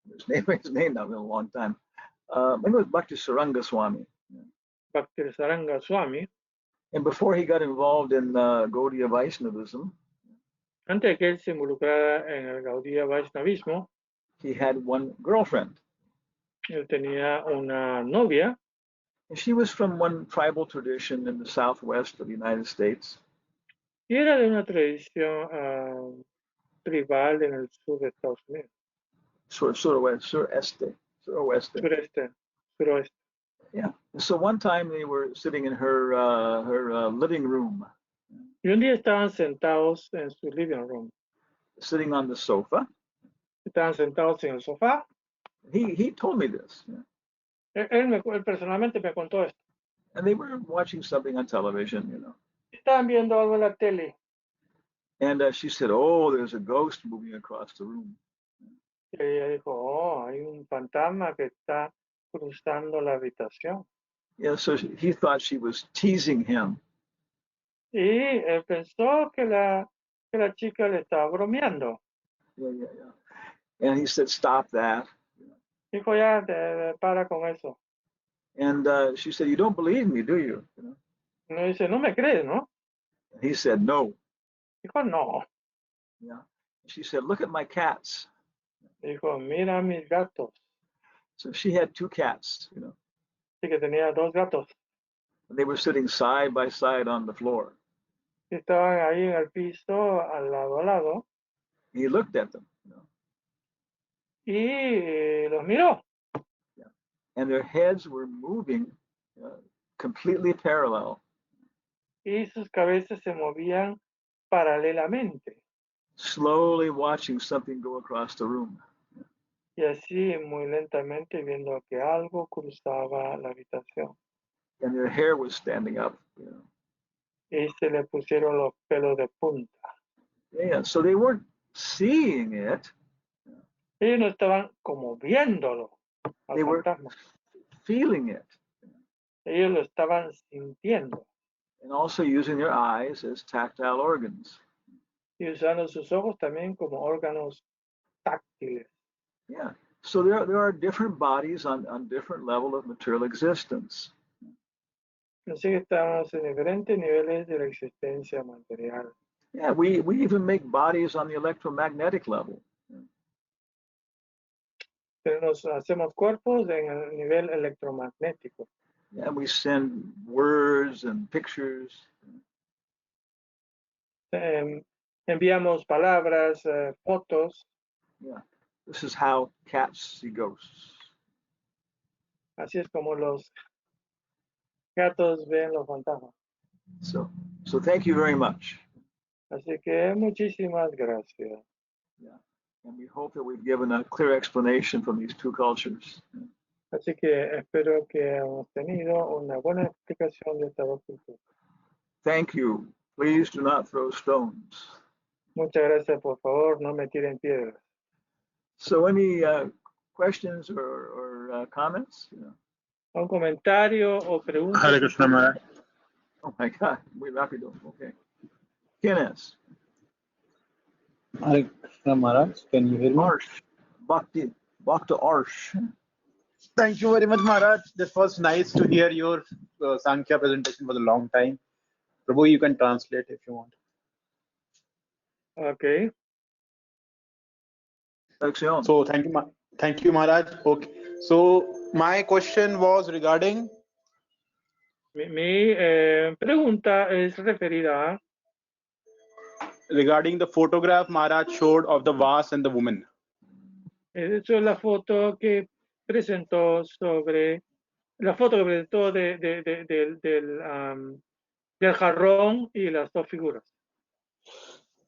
His name now in a long time. Maybe it was Bhakti Saranga Swami. Bhakti Saranga Swami. And before he got involved in Gaudiya Vaishnavism, antes de que él se involucrara en el Gaudiya Vaishnavismo, he had one girlfriend. Él tenía una novia. And she was from one tribal tradition in the southwest of the United States. Y era de una tradición tribal en el sur de Estados Unidos. Sureste. Suroeste. Yeah. So one time they were sitting in her living room. Y un día estaban sentados en su living room. Sitting on the sofa. Estaban sentados en el sofá. He told me this. Él personalmente me contó esto. And they were watching something on television, Estaban viendo algo en la tele. And she said, "Oh, there's a ghost moving across the room." Y ella dijo, "Oh, hay un fantasma que está cruzando la habitación." Yeah, so he thought she was teasing him. Y él pensó que la chica le estaba bromeando. Yeah. And he said, "Stop that." Dijo, ya, para con eso. And she said, "You don't believe me, do you?" No dice, no me crees, ¿no? He said, "No." Dijo, no. Yeah. She said, "Look at my cats." Dijo, mira mis gatos. So she had two cats, Así que tenía dos gatos. And they were sitting side by side on the floor. Y estaban ahí en el piso, al lado. He looked at them, Y los miró. Yeah. And their heads were moving completely parallel. Y sus cabezas se movían paralelamente. Slowly watching something go across the room. Y así muy lentamente viendo que algo cruzaba la habitación. And their hair was standing up. Y se le pusieron los pelos de punta. Yeah, so they weren't seeing it. Ellos no estaban como viéndolo al They were fantasma. feeling it. Ellos lo estaban sintiendo. And also using their eyes as tactile organs. Y usando sus ojos también como órganos táctiles. Yeah. So there are different bodies on different level of material existence. Así que estamos en diferentes niveles de la existencia material. Yeah, we even make bodies on the electromagnetic level. Nos hacemos cuerpos en el nivel electromagnético. Yeah, we send words and pictures. Enviamos palabras, fotos. Yeah, this is how cats see ghosts. Así es como los gatos ven los fantasmas. So thank you very much. Así que muchísimas gracias. Yeah. And we hope that we've given a clear explanation from these two cultures. Así que espero que hemos tenido una buena explicación de estas dos culturas. Thank you. Please do not throw stones. Muchas gracias, por favor, no me tiren piedras. So, any questions or comments? Un comentario o pregunta. Hare Krishna Maharaj. Oh my God, muy rápido. Okay. ¿Quién es? Hare Krishna Maharaj, can you hear me? Arsh. Bhakti Arsh. Thank you very much, Maharaj. This was nice to hear your Sankhya presentation for a long time. Prabhu, you can translate if you want. Okay. Lección. So thank you, Maharaj. Okay. So my question was regarding Mi pregunta es referida a the photograph Maharaj showed of the vase and the woman. eso es la foto que presentó sobre la foto que presentó del jarrón y las dos figuras.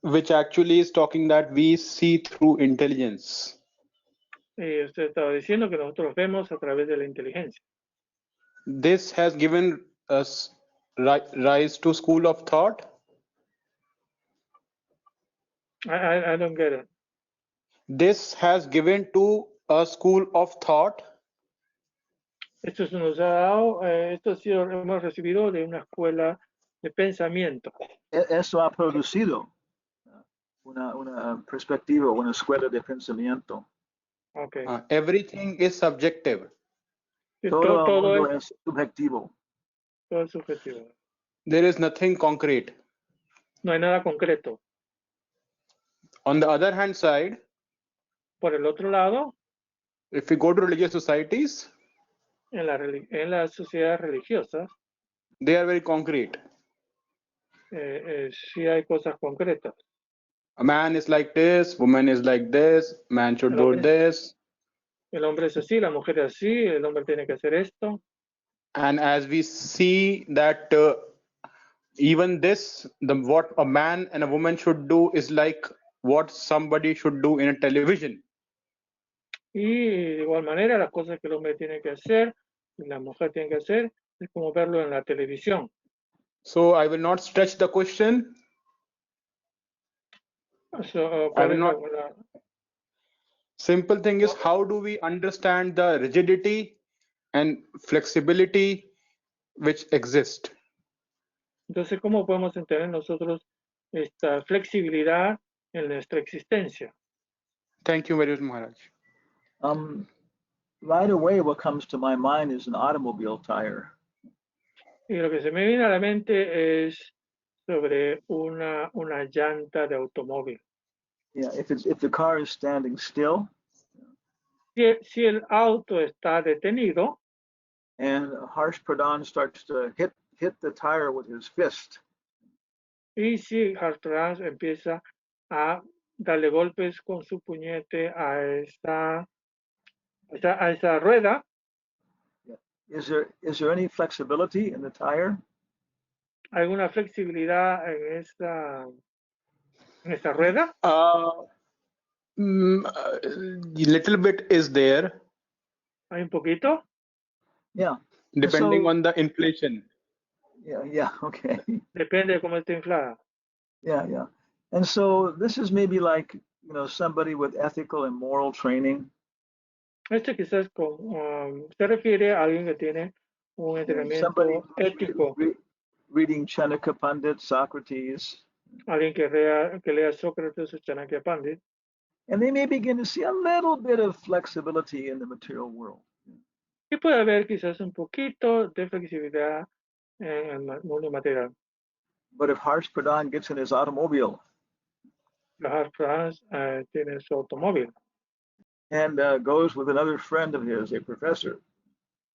Which actually is talking that we see through intelligence. Y usted estaba diciendo que nosotros vemos a través de la inteligencia. This has given us rise to school of thought. I don't get it. This has given to a school of thought. Esto se nos ha dado, esto ha sido, hemos recibido de una escuela de pensamiento. Eso ha producido una perspectiva, una escuela de pensamiento. Okay. Everything is subjective. Todo el Todo mundo es es subjetivo. subjetivo. There is nothing concrete. No hay nada concreto. On the other hand side, Por el otro lado, if we go to religious societies, en las sociedades religiosas, they are very concrete. sí hay cosas concretas. A man is like this, woman is like this, man should do this. El hombre es así, la mujer es así, el hombre tiene que hacer esto. And as we see that even this, what a man and a woman should do is like what somebody should do in a television. Y de igual manera, las cosas que el hombre tiene que hacer y la mujer tiene que hacer es como verlo en la televisión. So I will not stretch the question. I will not. Simple thing is, how do we understand the rigidity and flexibility which exist? Entonces, ¿cómo podemos entender nosotros esta flexibilidad en nuestra existencia? Thank you very much, Maharaj. Right away, what comes to my mind is an automobile tire. Y lo que se me viene a la mente es sobre una llanta de automóvil. Yeah, if the car is standing still, Si el auto está detenido, and Harsh Pradhan starts to hit the tire with his fist, y si Hartrans empieza a darle golpes con su puñete a esa rueda, is there any flexibility in the tire? ¿alguna flexibilidad en esa rueda? Little bit is there. ¿Hay un poquito? Yeah. Depending on the inflation. Yeah, okay. Depende de cómo esté inflada. Yeah. And so this is maybe like, somebody with ethical and moral training. Esto quizás se refiere a alguien que tiene un entrenamiento ético. Reading Chanakya Pandit, Socrates. Alguien que lea Sócrates o Chanakya Pandit. And they may begin to see a little bit of flexibility in the material world. Y puede haber quizás un poquito de flexibilidad en el mundo material. But if Harsh Pradhan gets in his automobile, Harsh tiene su automóvil. And goes with another friend of his, a professor.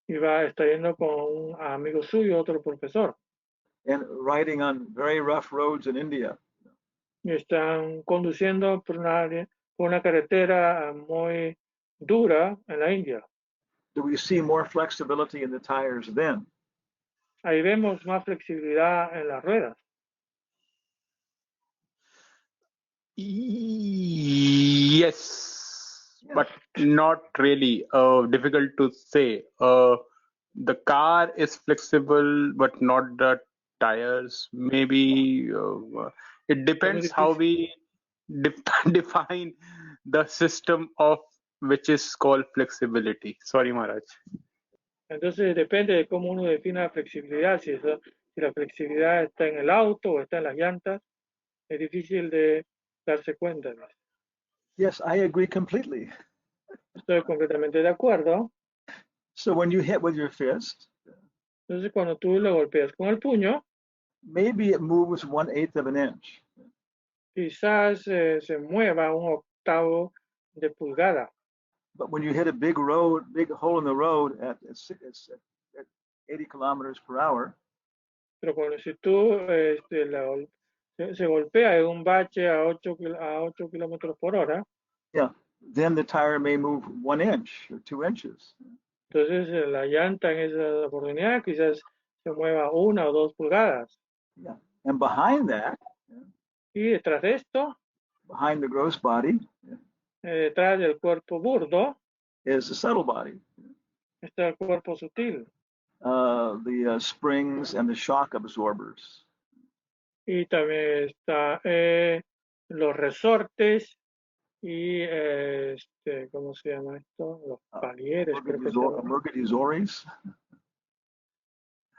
Y está yendo con un amigo suyo, otro profesor. And riding on very rough roads in India. Y están conduciendo por una carretera muy dura en la India. Do we see more flexibility in the tires then? Ahí vemos más flexibilidad en las ruedas. Yes, Yeah. but not really. Difficult to say. The car is flexible, but not the tires. Maybe it Es muy depends how difícil. we define the system of which is called flexibility. Sorry, Maharaj. Entonces depende de cómo uno defina la flexibilidad, si la flexibilidad está en el auto o está en las llantas, es difícil de darse cuenta. Yes, I agree completely. Estoy completamente de acuerdo. So when you hit with your fist, Entonces cuando tú lo golpeas con el puño, maybe it moves 1/8 of an inch. quizás se mueva un octavo de pulgada. But when you hit a big hole in the road at 80 kilometers per hour, Pero si tú se golpea en un bache a 8 kilómetros por hora, yeah, then the tire may move 1 inch or 2 inches. entonces la llanta en esa oportunidad quizás se mueva 1 o 2 pulgadas. Yeah. And behind that, Y detrás de esto, behind the gross body, detrás del cuerpo burdo, is the subtle body. está el cuerpo sutil. The springs and the shock absorbers. Y también está los resortes y, ¿cómo se llama esto? Los palieres, creo que se llama. Amortizadores.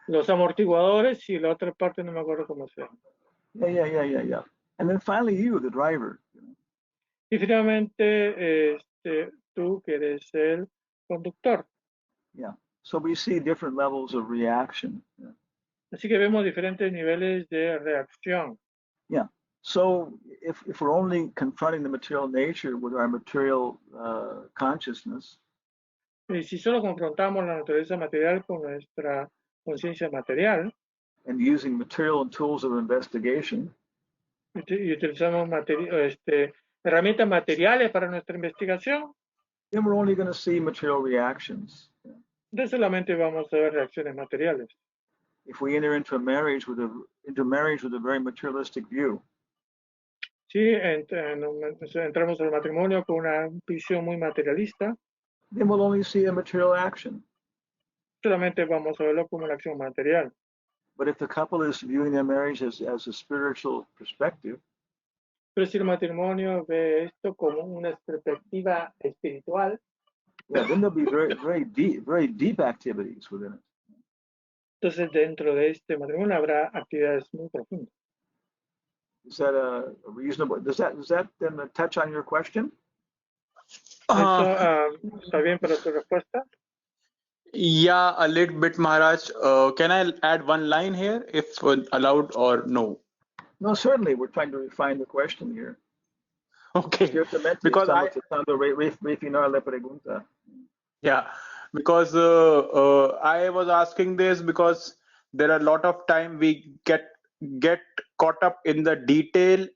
Los amortiguadores y la otra parte no me acuerdo cómo se llama. Yeah. And then finally you, the driver. Y finalmente, tú que eres el conductor. Yeah. So we see different levels of reaction. Así que vemos diferentes niveles de reacción. Yeah. So if we're only confronting the material nature with our material consciousness, Y si solo confrontamos la naturaleza material con nuestra conciencia material and using material and tools of investigation, y utilizamos herramientas materiales para nuestra investigación, then we're only going to see material reactions. entonces solamente vamos a ver reacciones materiales. If we enter into marriage with a very materialistic view, Si entramos al matrimonio con una visión muy materialista, then we'll only see a material action. solamente vamos a verlo como una acción material. But if the couple is viewing their marriage as a spiritual perspective, Pero si el matrimonio ve esto como una perspectiva espiritual, yeah, then there'll be very deep activities within it. entonces dentro de este matrimonio habrá actividades muy profundas. Is that a reasonable? Does that then touch on your question? ¿Eso está bien para tu respuesta? Yeah, a little bit, Maharaj. Can I add one line here, if allowed, or no? No, certainly. We're trying to refine the question here. Okay, Ciertamente because estamos tratando de refinar la pregunta. yeah, because I was asking this because there are a lot of time we get caught up in the detail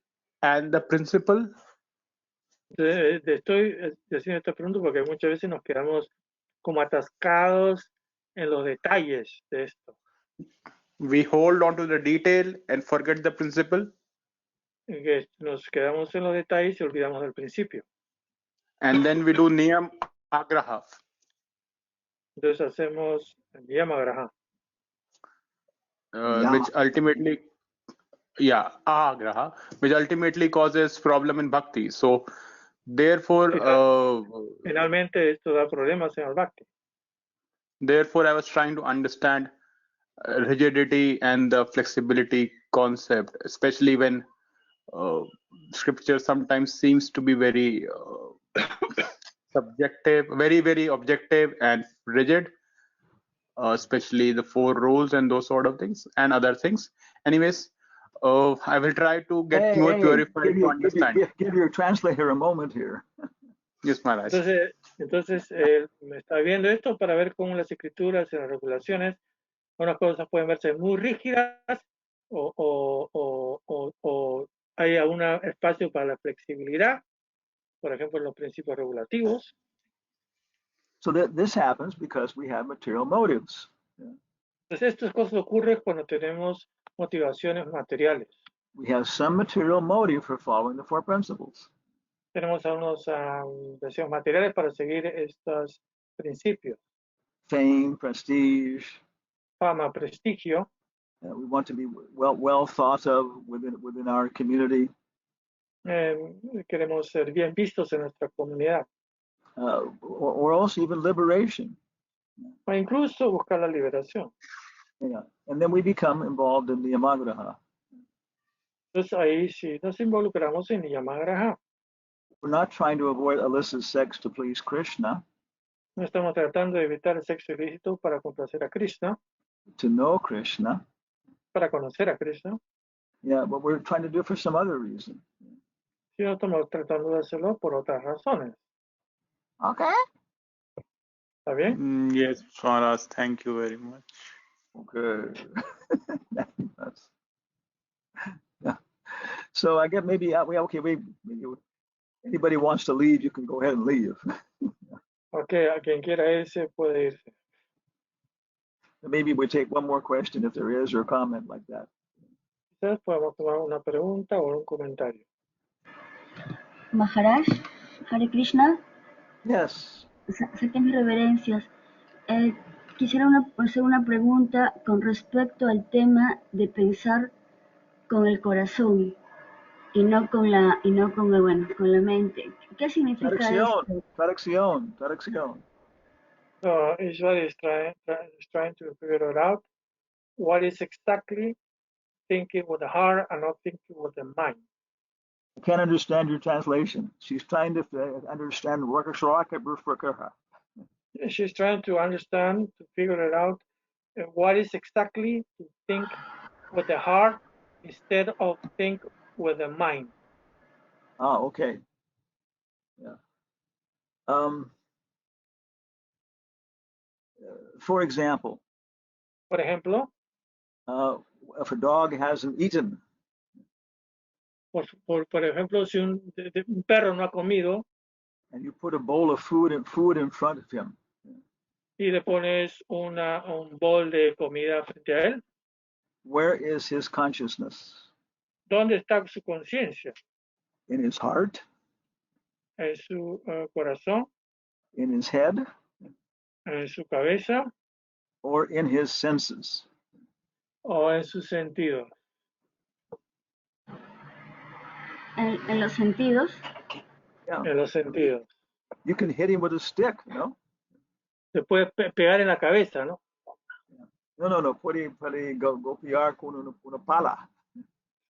and the principle. Estoy haciendo esta pregunta porque muchas veces nos quedamos como atascados en los detalles de esto. We hold on to the detail and forget the principle. Que nos quedamos en los detalles y olvidamos del principio. And then we do niyam agraha. Entonces hacemos niyamagraha. Which ultimately, agraha, which ultimately causes problem in bhakti. So, therefore, finalmente esto da problemas en el bhakti. Therefore, I was trying to understand rigidity and the flexibility concept, especially when scripture sometimes seems to be very subjective, very objective and rigid, especially the 4 rules and those sort of things and other things. Anyways, I will try to get more purified to understand. Give your translator a moment here. Yes, Maharaj. Entonces me está viendo esto para ver cómo las escrituras y las regulaciones, unas cosas pueden verse muy rígidas o hay algún espacio para la flexibilidad, por ejemplo en los principios regulativos. So this happens because we have material motives. Entonces estas cosas ocurren cuando tenemos motivaciones materiales. we have some material motive for following the four principles. Tenemos algunos deseos materiales para seguir estos principios. Fame, prestige. Fama, prestigio. We want to be well thought of within our community. Queremos ser bien vistos en nuestra comunidad. Or also even liberation. O incluso buscar la liberación. Yeah. And then we become involved in the Yamagraha. Entonces ahí sí nos involucramos en Yamagraha. We're not trying to avoid illicit sex to please Krishna. No estamos tratando de evitar el sexo ilícito para complacer a Krishna. To know Krishna. Para conocer a Krishna. Yeah, but we're trying to do it for some other reason. Sí, no estamos tratando de hacerlo por otras razones. Okay. ¿Está bien? Yes, Swaras, thank you very much. Okay. Yeah. So I guess maybe anybody wants to leave, you can go ahead and leave. Okay, a quien quiera irse puede irse. Maybe we take one more question if there is, or a comment like that. Quizás podemos tomar una pregunta o un comentario. Maharaj, Hare Krishna. Yes. Saquen mis reverencias. Quisiera hacer una pregunta con respecto al tema de pensar con el corazón y no con la mente. ¿Qué significa esto? Traducción. So Ishwari is trying to figure it out. What is exactly thinking with the heart and not thinking with the mind? I can't understand your translation. She's trying to understand She's trying to understand, to figure it out, what is exactly to think with the heart instead of think with the mind. Ah, okay. Yeah. For example, Por ejemplo, if a dog hasn't eaten, por ejemplo, si un perro no ha comido and you put a bowl of food in front of him, y le pones un bol de comida frente a él, where is his consciousness? ¿dónde está su conciencia? In his heart? ¿En su corazón? In his head? ¿En su cabeza? Or in his senses? ¿O en sus sentidos? En los sentidos. Yeah. En los sentidos. You can hit him with a stick, no? Se puede pegar en la cabeza, ¿no? No. Puede golpear con una pala.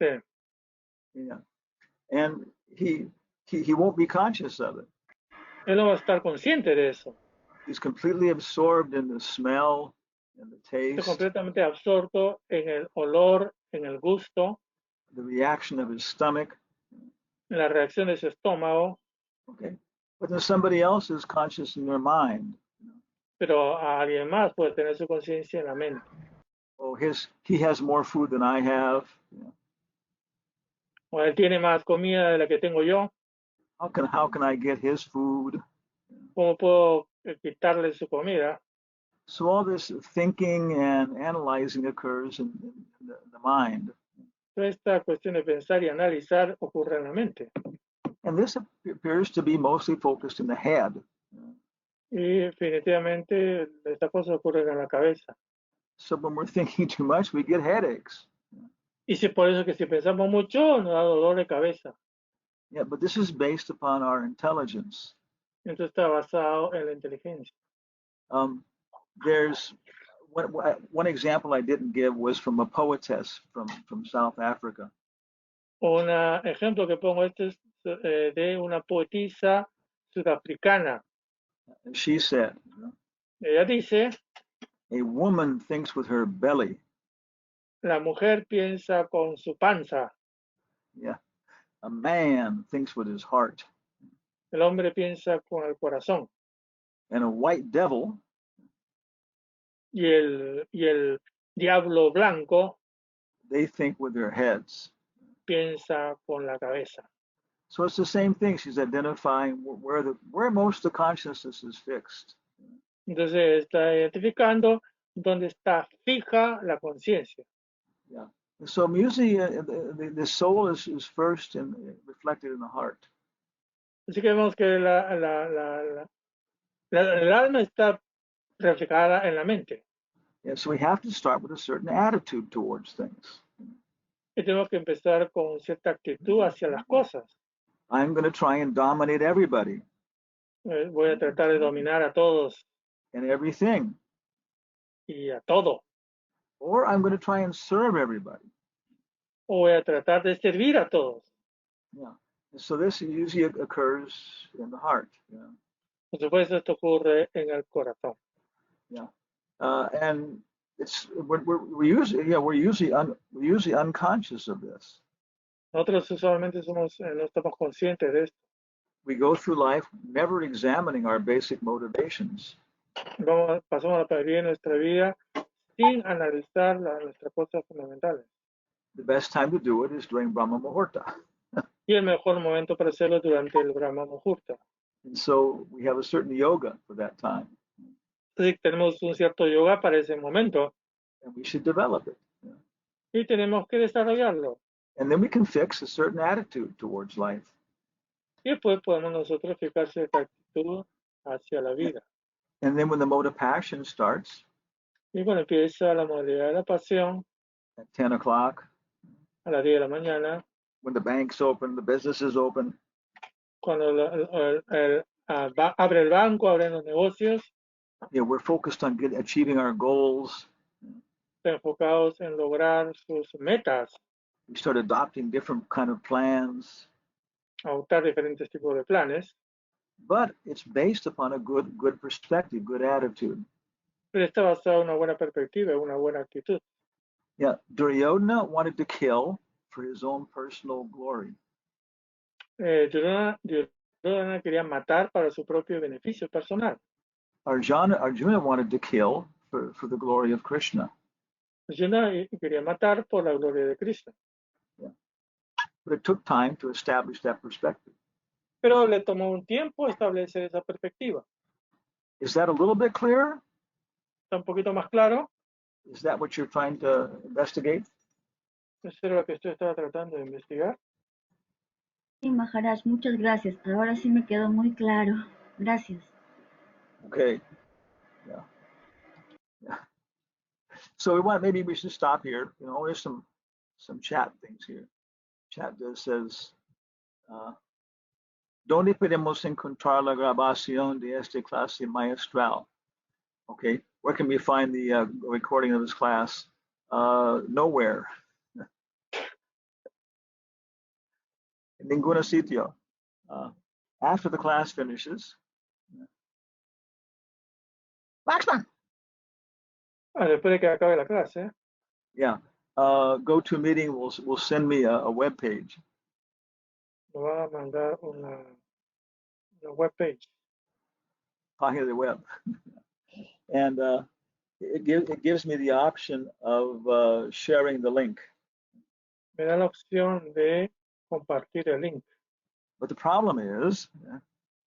Sí. Yeah. And he won't be conscious of it. Él no va a estar consciente de eso. He's completely absorbed in the smell and the taste. Está completamente absorto en el olor, en el gusto, the reaction of his stomach. en la reacción de su estómago. Okay. But then somebody else is conscious in their mind. Pero a alguien más puede tener su conciencia en la mente. Oh, he has more food than I have. O él tiene más comida de la que tengo yo. How can I get his food? ¿Cómo puedo quitarle su comida? So all this thinking and analyzing occurs in the mind. Toda esta cuestión de pensar y analizar ocurre en la mente. And this appears to be mostly focused in the head. Y definitivamente esta cosa ocurre en la cabeza. So when we're thinking too much, we get headaches. Y si por eso que si pensamos mucho nos da dolor de cabeza. Yeah, but this is based upon our intelligence. Esto está basado en la inteligencia. There's one example I didn't give was from a poetess from South Africa. Un ejemplo que pongo este es de una poetisa sudafricana. She said, Ella dice, a woman thinks with her belly. la mujer piensa con su panza. Yeah. A man thinks with his heart. El hombre piensa con el corazón. And a white devil. Y el diablo blanco. They think with their heads. Piensa con la cabeza. So it's the same thing. She's identifying where most of the consciousness is fixed. Entonces está identificando dónde está fija la conciencia. Yeah. So usually the soul is first and reflected in the heart. Así que vemos que el alma está reflejada en la mente. Yeah, so we have to start with a certain attitude towards things. Y tenemos que empezar con cierta actitud hacia las cosas. I'm going to try and dominate everybody Voy a tratar de dominar a todos and everything. y a todo. Or I'm going to try and serve everybody. O voy a tratar de servir a todos. Yeah. So this usually occurs in the heart. Yeah. Por supuesto, esto ocurre en el corazón. Yeah. And it's we're usually unconscious of this. Nosotros usualmente no estamos conscientes de esto. We go through life never examining our basic motivations. Pasamos la mayoría de nuestra vida sin analizar nuestras cosas fundamentales. The best time to do it is during Brahma Muhurta. Y el mejor momento para hacerlo durante el Brahma Muhurta. And so we have a certain yoga for that time. Entonces tenemos un cierto yoga para ese momento. And we should develop it. Yeah. Y tenemos que desarrollarlo. And then we can fix a certain attitude towards life. Y después podemos nosotros fijar cierta actitud hacia la vida. And then when the mode of passion starts, Y cuando empieza la modalidad de la pasión, at 10 o'clock, a las 10 de la mañana, when the bank's open, the business is open, cuando abre el banco, abren los negocios, we're focused on achieving our goals. están enfocados en lograr sus metas, We start adopting different kind of plans, adoptar diferentes tipos de planes, but it's based upon a good perspective, good attitude. pero está basado en una buena perspectiva, una buena actitud. Yeah, Duryodhana wanted to kill for his own personal glory. Duryodhana quería matar para su propio beneficio personal. Arjuna wanted to kill for the glory of Krishna. Arjuna quería matar por la gloria de Krishna. Yeah. But it took time to establish that perspective. Pero le tomó un tiempo establecer esa perspectiva. Is that a little bit clearer? ¿Está un poquito más claro? Is that what you're trying to investigate? ¿Eso es lo que usted estaba tratando de investigar? Sí, Maharaj, muchas gracias. Ahora sí me quedó muy claro. Gracias. Okay. Yeah. So maybe we should stop here. There's some chat things here. Chat says, ¿Dónde podemos encontrar la grabación de esta clase maestral? Okay, where can we find the recording of this class? Nowhere. En ningún sitio. After the class finishes. Waxman! Después de que acabe la clase, Yeah. GoToMeeting will send me a web page. nos va a mandar una web page. Página de web. And it gives me the option of sharing the link. Me da la opción de compartir el link. But the problem is,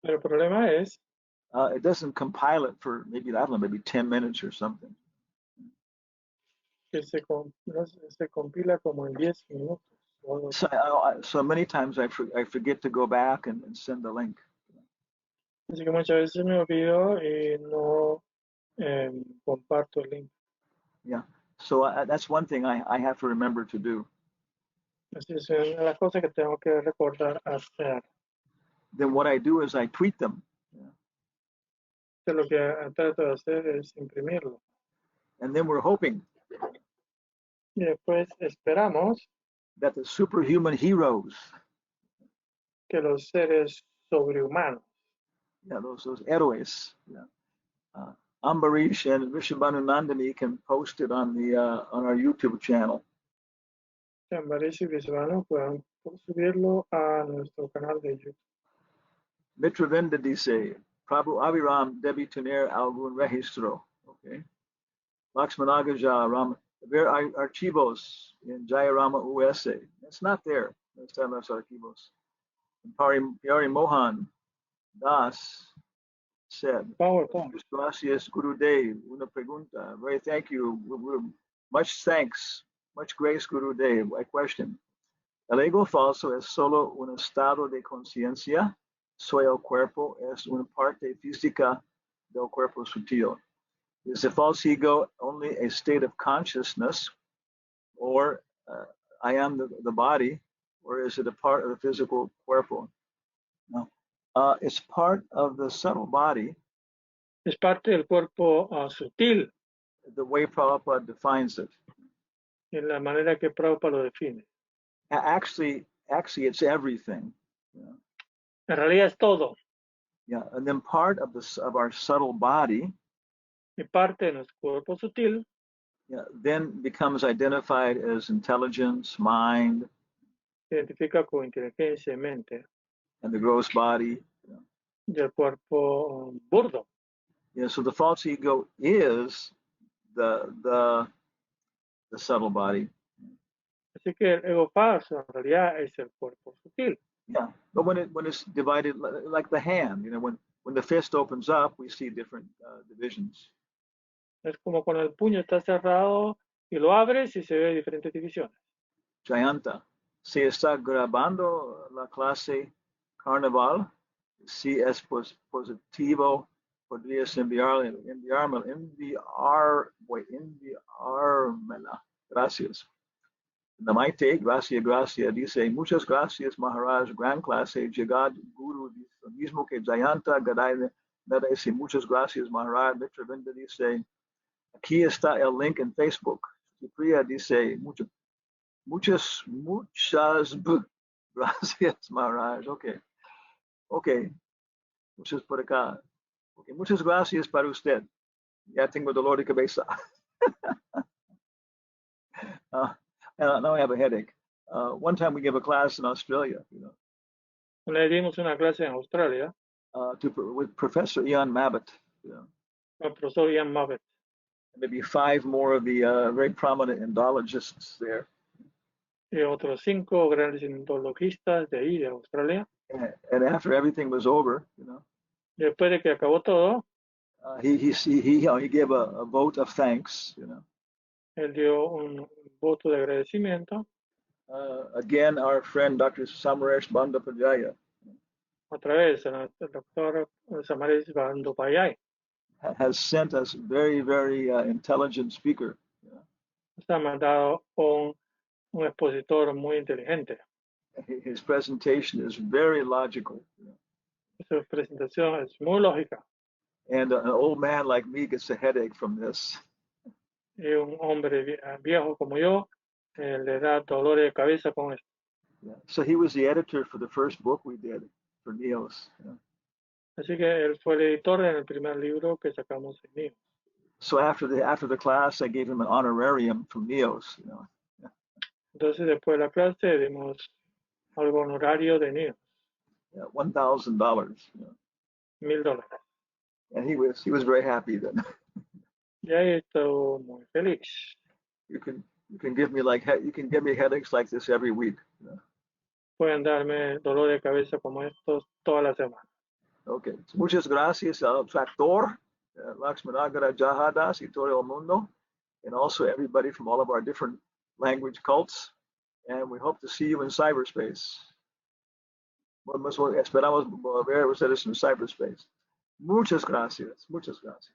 Pero el problema es it doesn't compile it for maybe 10 minutes or something. que se compila como en 10 minutos. So many times I forget to go back and send the link. Así que muchas veces me olvido y no comparto el link. Yeah. So that's one thing I have to remember to do. Así es una de las cosas que tengo que recordar hacer. Then what I do is I tweet them. Lo que trato de hacer es imprimirlo. And then we're hoping Y después esperamos that the superhuman heroes, que los seres sobrehumanos, those héroes, Ambarish and Vishabhanu Nandini can post it on our YouTube channel. Ambarish y Vishabhanu puedan subirlo a nuestro canal de YouTube. Mitravinda dice, Prabhu Aviram debe tener algún registro. Okay. Lakshmanagaja Ram, ver archivos in Jayarama USA. It's not there. Let's tell us archivos. Pari Mohan Das said, PowerPoint. Gracias, Gurudev. Una pregunta. Very thank you. Much thanks. Much grace, Guru Dev. I question. El ego falso es solo un estado de conciencia. Soy el cuerpo es una parte física del cuerpo sutil. Is the false ego only a state of consciousness, or I am the body, or is it a part of the physical cuerpo? No. It's part of the subtle body, Es parte del cuerpo sutil, the way Prabhupada defines it. en la manera que Prabhupada lo define. Actually, it's everything. Yeah. En realidad es todo. Yeah, and then part of our subtle body, Y parte de nuestro cuerpo sutil, yeah, then becomes identified as intelligence, mind, se identifica con inteligencia y mente, and the gross body. Yeah. y el cuerpo burdo. Yeah, so the false ego is the subtle body. Así que el ego falso en realidad es el cuerpo sutil. Yeah, but when it's divided like the hand, when the fist opens up, we see different divisions. Es como cuando el puño está cerrado y lo abres y se ve diferentes divisiones. Jayanta, si está grabando la clase Carnaval, si es positivo, podrías enviármela. Gracias. Namaite, gracias, dice, muchas gracias, Maharaj, gran clase, Jagad Guru, dice, lo mismo que Jayanta, Gadai, dice, muchas gracias, Maharaj, Mitravinda dice, aquí está el link en Facebook. Supriya dice, muchas gracias, Maharaj, ok, muchas por acá, okay, muchas gracias para usted, ya tengo dolor de cabeza. Now I have a headache. One time we gave a class in Australia, Le dimos una clase en Australia with Professor Ian Mabbitt, al profesor Ian Mabbitt. maybe 5 more of the very prominent Indologists there. Y otros 5 grandes indologistas de ahí, de Australia. And after everything was over, Después de que acabó todo, he gave a vote of thanks, él dio un voto de agradecimiento. Again, our friend Dr. Samaresh Bandapajaya Otra vez, el doctor Samaresh Bandopayay has sent us very, very intelligent speaker. nos ha mandado un expositor muy inteligente. His presentation is very logical. Su presentación es muy lógica. And an old man like me gets a headache from this. Y un hombre viejo como yo le da dolor de cabeza con esto. Yeah. So he was the editor for the first book we did for Neos. Así que él fue el editor en el primer libro que sacamos en Neos. So after the class, I gave him an honorarium from Neos. Entonces después de la clase dimos algo honorario de Neos. Yeah, $1,000. $1,000. And he was very happy then. Y ahí estuvo muy feliz. You can give me headaches like this every week. Pueden darme dolor de cabeza como estos toda la semana. Okay. So muchas gracias al tractor, Lakshmanagara Jahadas y todo el mundo, and also everybody from all of our different language cults. And we hope to see you in cyberspace. Esperamos ver ustedes en cyberspace. Muchas gracias. Muchas gracias.